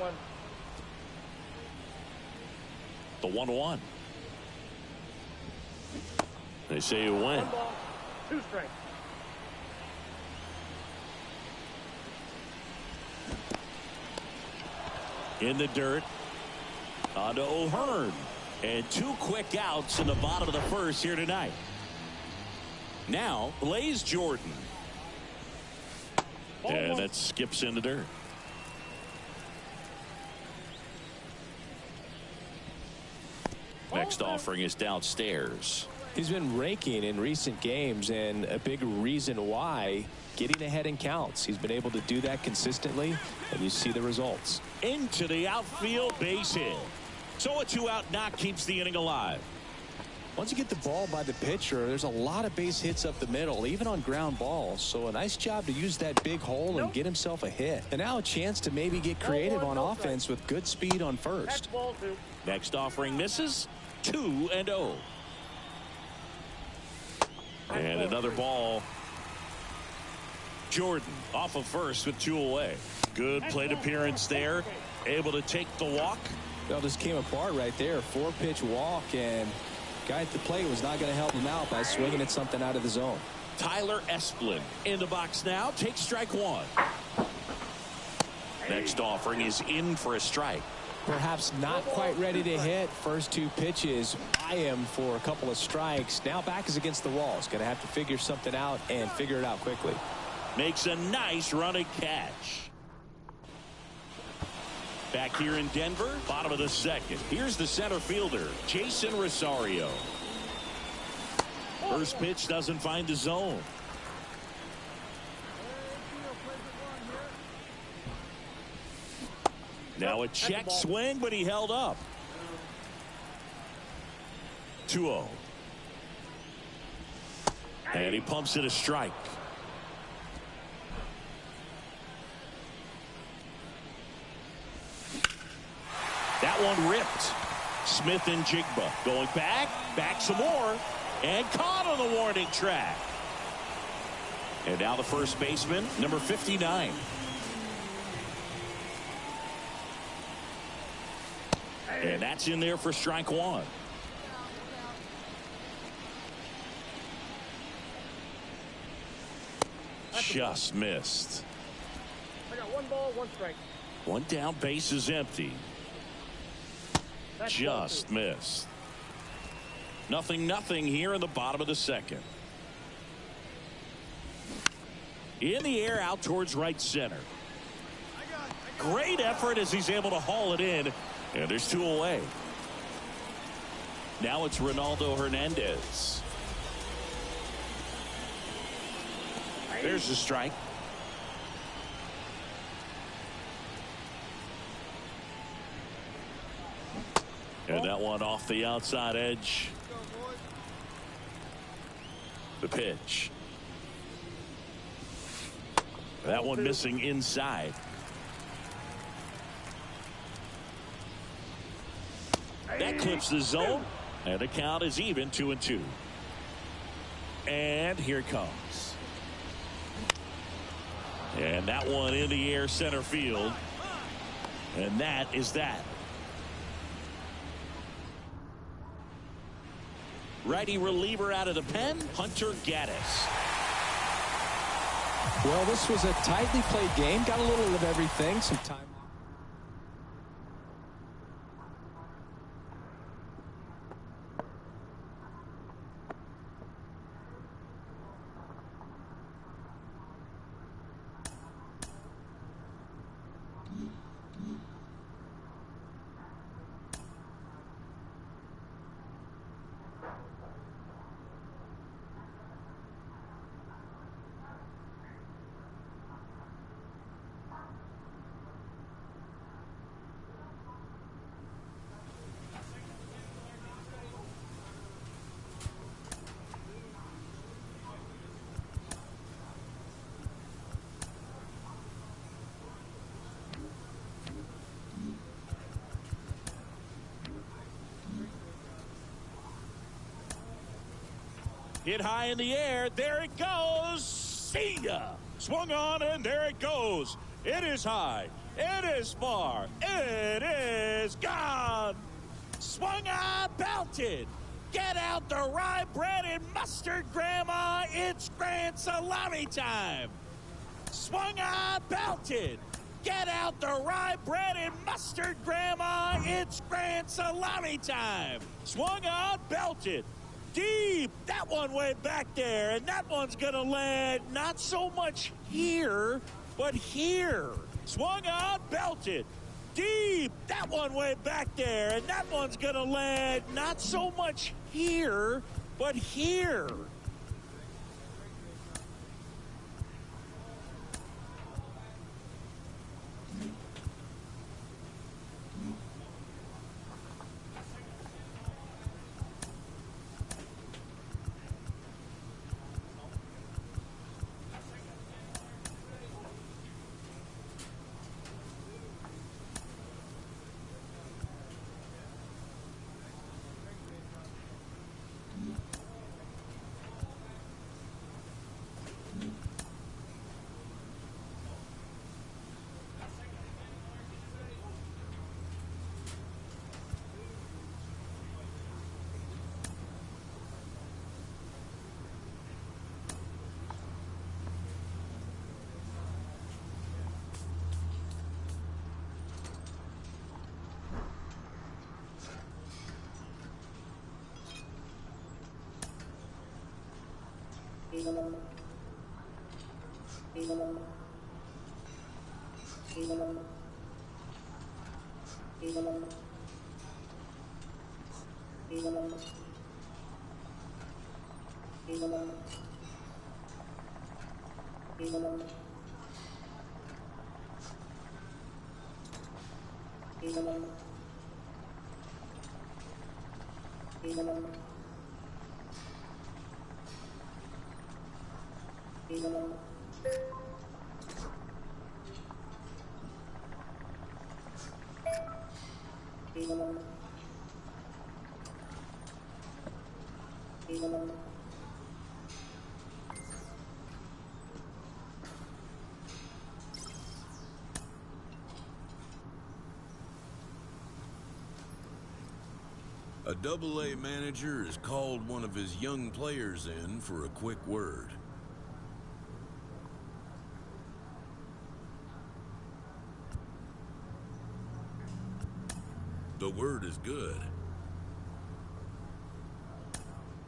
The 1-1. They say you win. 1 ball, 2 strikes. In the dirt. On to O'Hearn. And 2 quick outs in the bottom of the first here tonight. Now, Blaze Jordan. And that skips in the dirt. Next offering is downstairs. He's been raking in recent games, and a big reason why, getting ahead in counts. He's been able to do that consistently, and you see the results. Into the outfield, base hit. So a 2-out knock keeps the inning alive. Once you get the ball by the pitcher, there's a lot of base hits up the middle, even on ground balls. So a nice job to use that big hole and get himself a hit. And now a chance to maybe get creative on offense with good speed on first. Next offering misses. 2-0. And another ball. Jordan off of first with 2 away. Good plate appearance there. Able to take the walk. Well, just came apart right there. 4-pitch walk, and guy at the plate was not going to help him out by swinging at something out of the zone. Tyler Esplin in the box now. Takes strike 1. Next offering is in for a strike. Perhaps not quite ready to hit. First 2 pitches by him for a couple of strikes. Now back is against the wall. He's going to have to figure something out and figure it out quickly. Makes a nice running catch. Back here in Denver, bottom of the second. Here's the center fielder, Jason Rosario. First pitch doesn't find the zone. Now a check swing, but he held up. 2-0. And he pumps it a strike. That one ripped. Smith and Jigba going back some more, and caught on the warning track. And now the first baseman, number 59. And that's in there for strike 1. Just missed. I got 1 ball, 1 strike. 1 down, base is empty. Just missed. 0-0 here in the bottom of the second. In the air, out towards right center. Great effort as he's able to haul it in. And there's 2 away. Now it's Ronaldo Hernandez. There's the strike. And that one off the outside edge. The pitch. That one missing inside. That clips the zone, and the count is even 2-2. And here it comes. And that one in the air center field. And that is that. Righty reliever out of the pen, Hunter Gaddis. Well, this was a tightly played game. Got a little of everything. Some time. Hit high in the air. There it goes. See ya. Swung on, and there it goes. It is high. It is far. It is gone. Swung on, belted. Get out the rye bread and mustard, Grandma. It's grand salami time. Swung on, belted. Get out the rye bread and mustard, Grandma. It's grand salami time. Swung on, belted. Deep. That one went back there, and that one's going to land not so much here, but here. Swung on, belted. Deep. That one went back there, and that one's going to land not so much here, but here. A Double-A manager has called one of his young players in for a quick word. The word is good.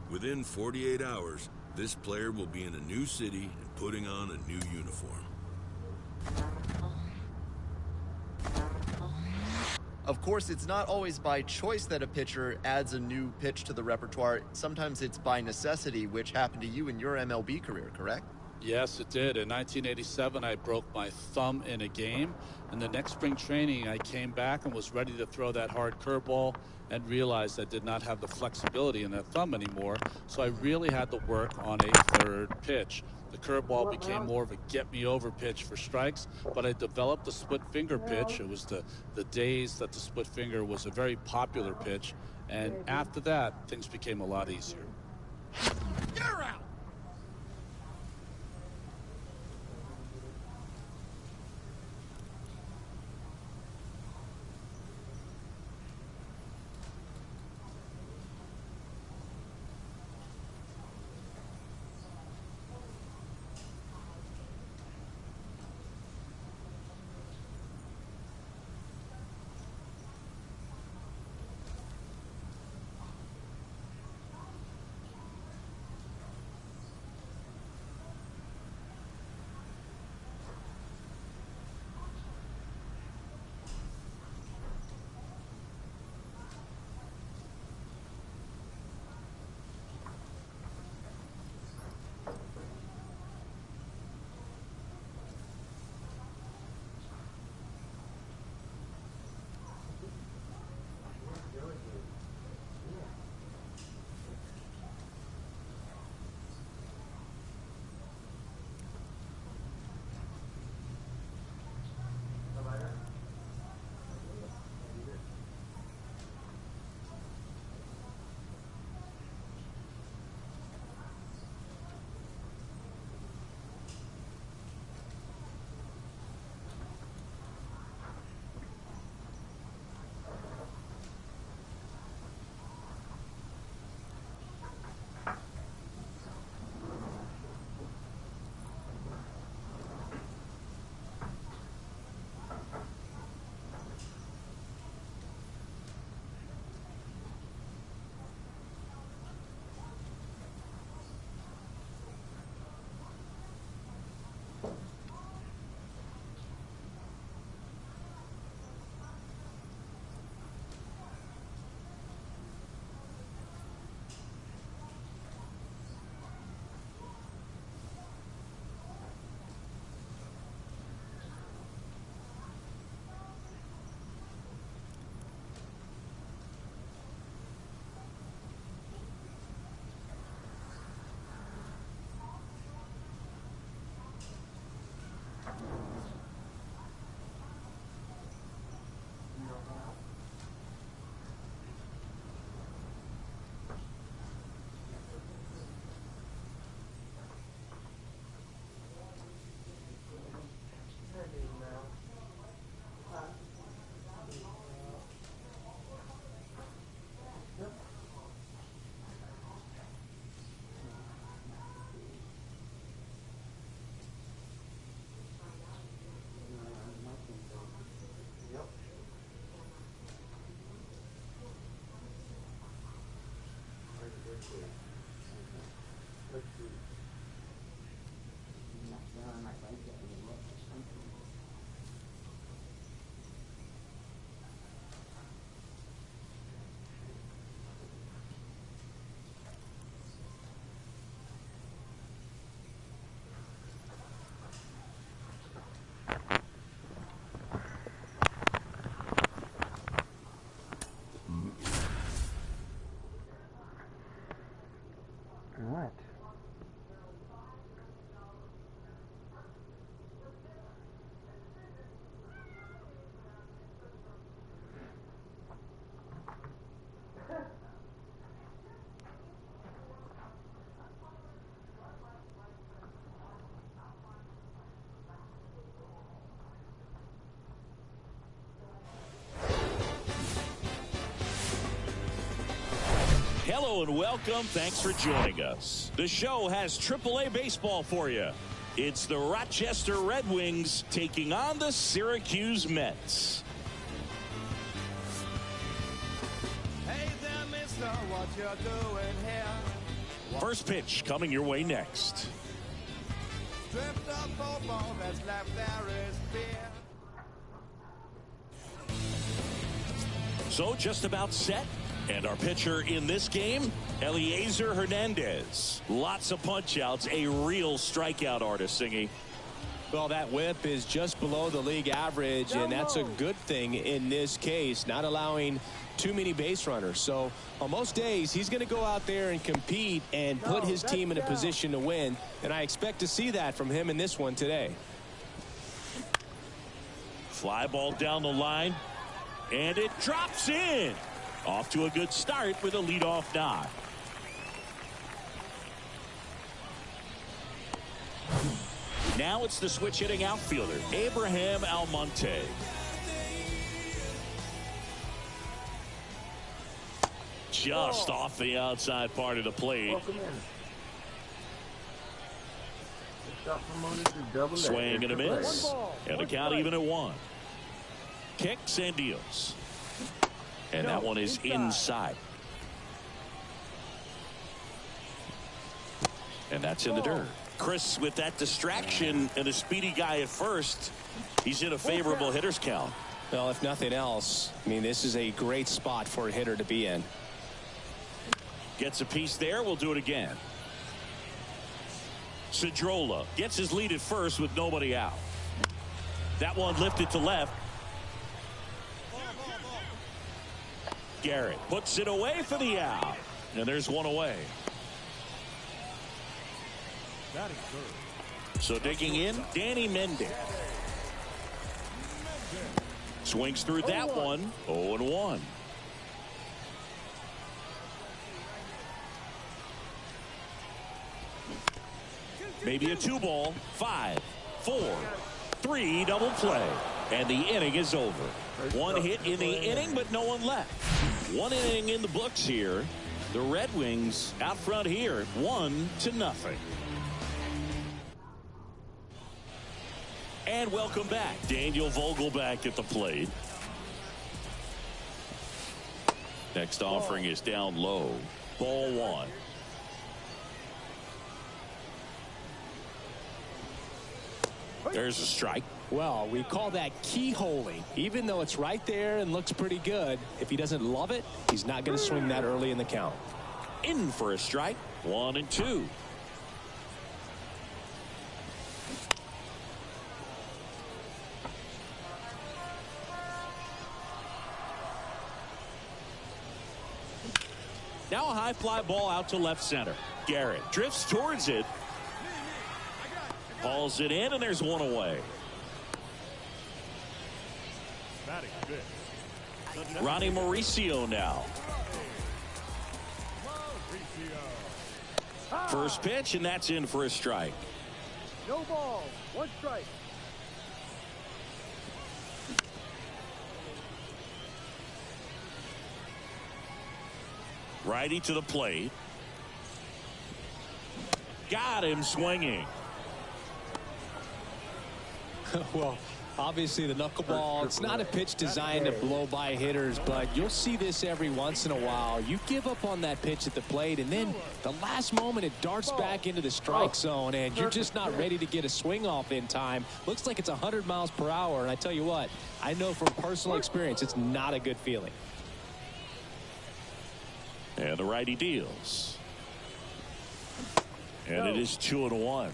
Within 48 hours, this player will be in a new city and putting on a new uniform. Of course, it's not always by choice that a pitcher adds a new pitch to the repertoire. Sometimes it's by necessity, which happened to you in your MLB career, correct? Yes, it did. In 1987, I broke my thumb in a game. And the next spring training, I came back and was ready to throw that hard curveball and realized I did not have the flexibility in that thumb anymore. So I really had to work on a third pitch. The curveball became more of a get-me-over pitch for strikes, but I developed the split-finger pitch. It was the days that the split finger was a very popular pitch. And after that, things became a lot easier. You're out. Hello and welcome. Thanks for joining us. The show has AAA baseball for you. It's the Rochester Red Wings taking on the Syracuse Mets. Hey there, mister, what you doing here? First pitch coming your way next. Drift up football that's left there is fear. So just about set. And our pitcher in this game, Eliezer Hernandez. Lots of punch-outs, a real strikeout artist, Singy. Well, that whip is just below the league average, and that's a good thing in this case, not allowing too many base runners. So on most days, he's going to go out there and compete and put his team in a position to win, and I expect to see that from him in this one today. Fly ball down the line, and it drops in. Off to a good start with a leadoff knock. Now it's the switch hitting outfielder, Abraham Almonte. Just off the outside part of the plate. Swing and a miss. And the count even at 1. Kicks and deals. And that one is inside. And that's in the dirt. Chris, with that distraction and a speedy guy at first, he's in a favorable hitter's count. Well, if nothing else, I mean, this is a great spot for a hitter to be in. Gets a piece there. We'll do it again. Cedrola gets his lead at first with nobody out. That one lifted to left. Garrett puts it away for the out. And there's one away. So digging in, Danny Mendez. Swings through that one. 0-1. Maybe a 2-ball. 5, 4, 3 double play. And the inning is over. One hit in the inning, but no one left. One inning in the books here. The Red Wings out front here, 1-0. And welcome back. Daniel Vogelback at the plate. Next offering is down low. Ball 1. There's a strike. Well, we call that keyholing. Even though it's right there and looks pretty good, if he doesn't love it, he's not going to swing that early in the count. In for a strike. 1-2. Now a high fly ball out to left center. Garrett drifts towards it. Hauls it in, and there's one away. Ronnie Mauricio now. First pitch, and that's in for a strike. No ball, 1 strike. Righty to the plate. Got him swinging. Well, Obviously, the knuckleball, it's not a pitch designed to blow by hitters, but you'll see this every once in a while. You give up on that pitch at the plate, and then the last moment it darts back into the strike zone, and you're just not ready to get a swing off in time. Looks like it's 100 miles per hour, and I tell you what, I know from personal experience it's not a good feeling. And the righty deals. And it is 2-1.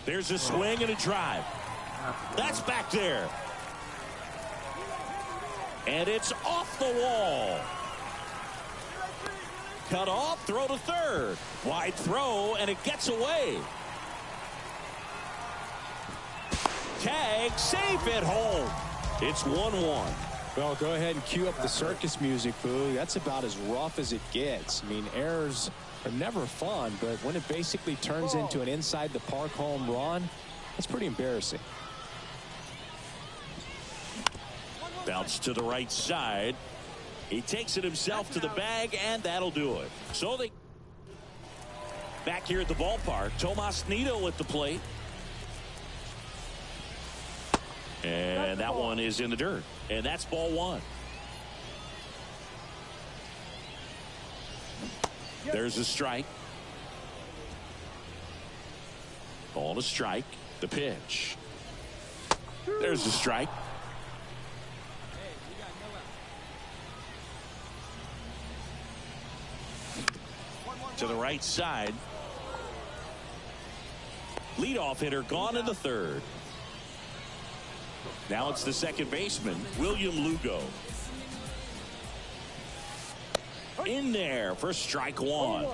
There's a swing and a drive. That's back there. And it's off the wall. Cut off, throw to third. Wide throw, and it gets away. Tag, safe at home. It's 1-1. Well, go ahead and cue up the circus music, Boo. That's about as rough as it gets. I mean, errors are never fun, but when it basically turns into an inside the park home run, that's pretty embarrassing. Bounce to the right side. He takes it himself to the bag, and that'll do it. So they back here at the ballpark. Tomas Nido at the plate. And that one is in the dirt. And that's ball one. There's a strike. Ball to strike. The pitch. There's a strike. To the right side. Leadoff hitter gone in the third. Now it's the second baseman, William Lugo. In there for strike one.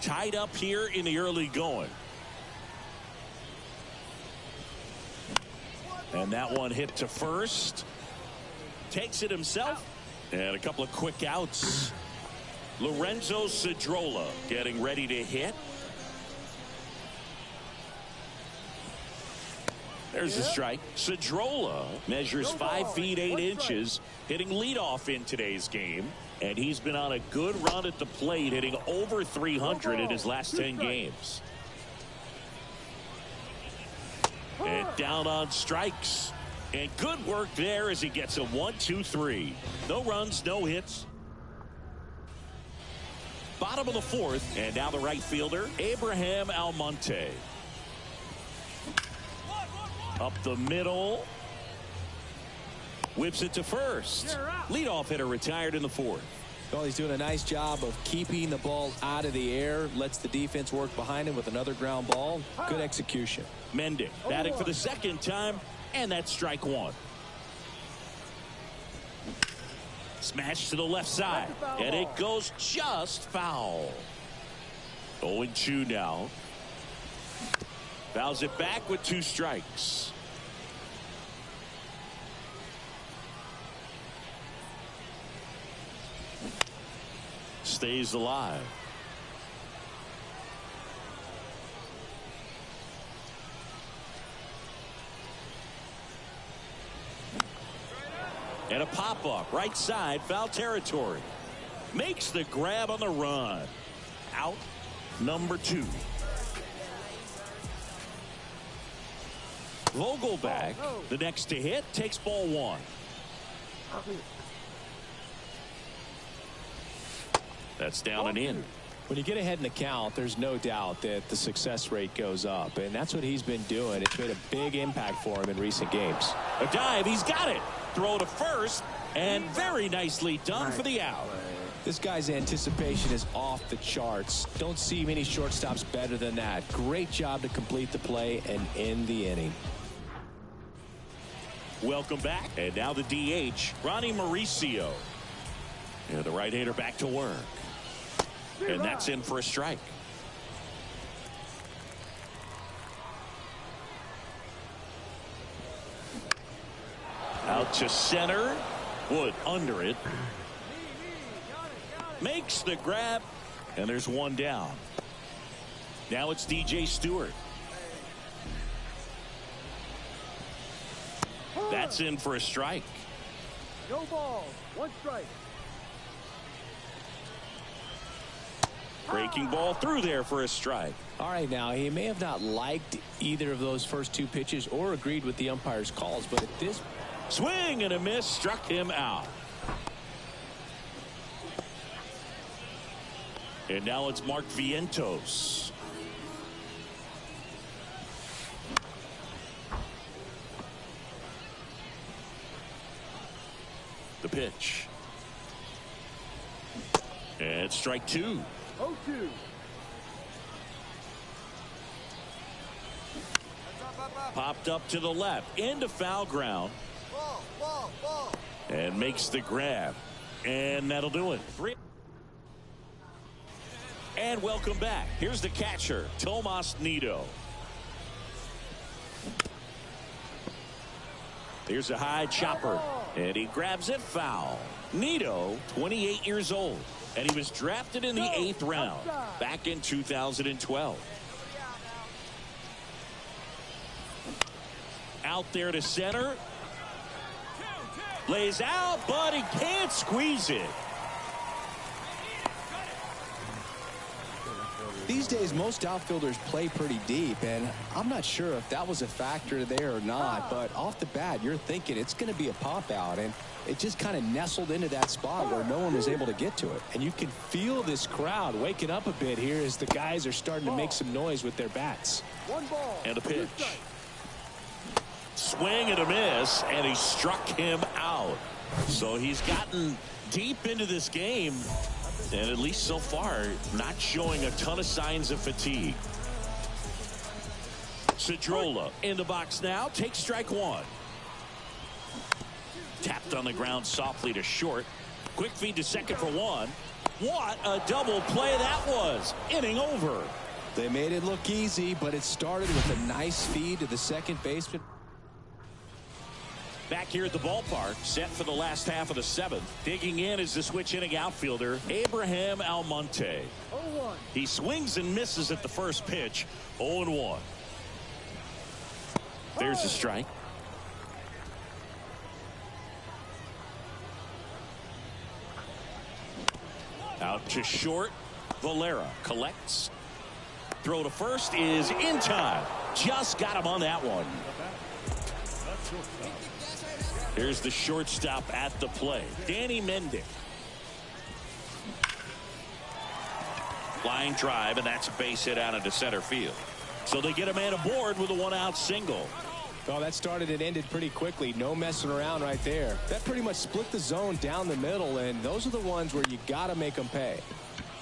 Tied up here in the early going. And that one hit to first. Takes it himself. And a couple of quick outs. Lorenzo Cedrola getting ready to hit. There's a strike. Cedrola measures 5 feet 8 inches, hitting leadoff in today's game. And he's been on a good run at the plate, hitting over 300 in his last 10 games. And down on strikes. And good work there as he gets a 1-2-3. No runs, no hits. Bottom of the fourth, and now the right fielder, Abraham Almonte. Up the middle. Whips it to first. Leadoff hitter retired in the fourth. Well, he's doing a nice job of keeping the ball out of the air. Lets the defense work behind him with another ground ball. Good execution. Mendick batting for the second time, and that's strike one. Smash to the left side, and it goes just foul. 0-2 now. Fouls it back with 2 strikes. Stays alive. And a pop-up right side, foul territory. Makes the grab on the run. Out number 2. Vogelbach, the next to hit, takes ball one. That's down and in. When you get ahead in the count, there's no doubt that the success rate goes up, and that's what he's been doing. It's made a big impact for him in recent games. A dive, he's got it. Throw to first, and very nicely done for the out. This guy's anticipation is off the charts. Don't see many shortstops better than that. Great job to complete the play and end the inning. Welcome back. And now the DH, Ronnie Mauricio. And the right-hander back to work. And that's in for a strike. Out to center. Wood under it. Makes the grab. And there's one down. Now it's DJ Stewart. That's in for a strike. No balls, 1 strike. Breaking ball through there for a strike. All right, now he may have not liked either of those first two pitches or agreed with the umpire's calls, but at this swing and a miss struck him out. And now it's Mark Vientos. The pitch. And strike two. 0-2. Popped up to the left into foul ground. Ball. And makes the grab. And that'll do it. And welcome back. Here's the catcher, Tomas Nido. Here's a high chopper. And he grabs it foul. Nido, 28 years old. And he was drafted in the 8th round back in 2012. Out there to center. Lays out, but he can't squeeze it. These days, most outfielders play pretty deep, and I'm not sure if that was a factor there or not, but off the bat, you're thinking it's going to be a pop out, and it just kind of nestled into that spot where no one was able to get to it. And you can feel this crowd waking up a bit here as the guys are starting to make some noise with their bats. 1 ball. And a pitch. Swing and a miss, and he struck him out. So he's gotten deep into this game, and at least so far, not showing a ton of signs of fatigue. Cedrola in the box now, takes strike one. Tapped on the ground softly to short. Quick feed to second for one. What a double play that was. Inning over. They made it look easy, but it started with a nice feed to the second baseman. Back here at the ballpark, set for the last half of the 7th. Digging in is the switch inning outfielder, Abraham Almonte. 0-1. He swings and misses at the first pitch, 0-1. There's a strike. Out to short. Valera collects. Throw to first is in time. Just got him on that one. Here's the shortstop at the play, Danny Mendick. Line drive, and that's a base hit out into center field. So they get a man aboard with a 1-out single. Oh, that started and ended pretty quickly. No messing around right there. That pretty much split the zone down the middle, and those are the ones where you got to make them pay.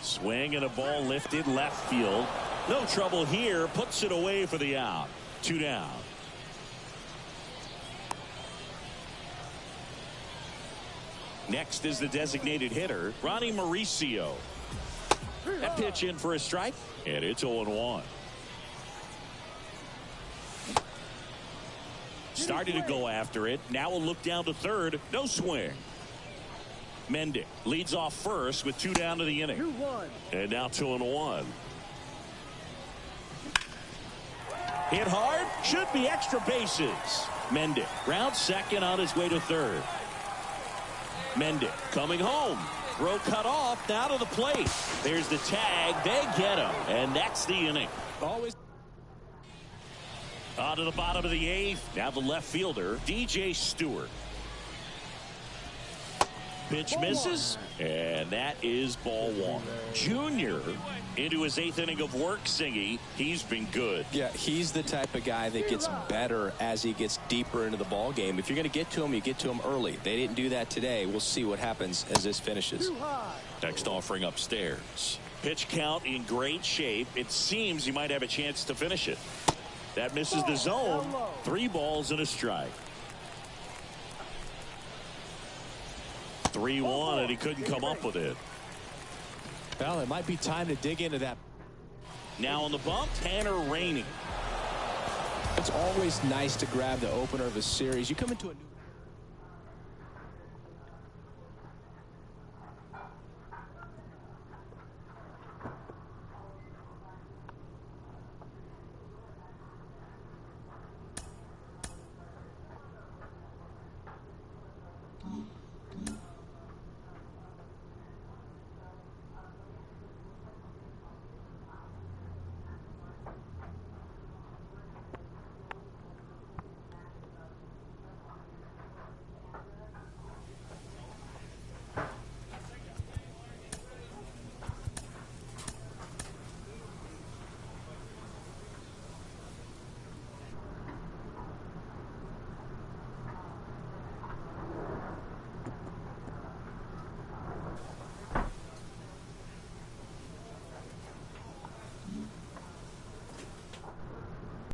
Swing and a ball lifted left field. No trouble here. Puts it away for the out. 2 down. Next is the designated hitter, Ronnie Mauricio. That pitch in for a strike, and it's 0-1. Started to go after it. Now a look down to third. No swing. Mendick leads off first with 2 down to the inning. 2-1. And now 2-1. Hit hard. Should be extra bases. Mendick rounds second on his way to third. Mendick coming home. Throw cut off. Now to the plate. There's the tag. They get him. And that's the inning. Always. On to the bottom of the 8th. Now the left fielder, DJ Stewart. Pitch misses, and that is ball 1. Junior into his 8th inning of work, Singy. He's been good. Yeah, he's the type of guy that gets better as he gets deeper into the ball game. If you're going to get to him, you get to him early. They didn't do that today. We'll see what happens as this finishes. Next offering upstairs. Pitch count in great shape. It seems he might have a chance to finish it. That misses the zone. 3 balls and a strike. 3-1, and he couldn't come up with it. Well, it might be time to dig into that. Now on the bump, Tanner Rainey. It's always nice to grab the opener of a series. You come into a new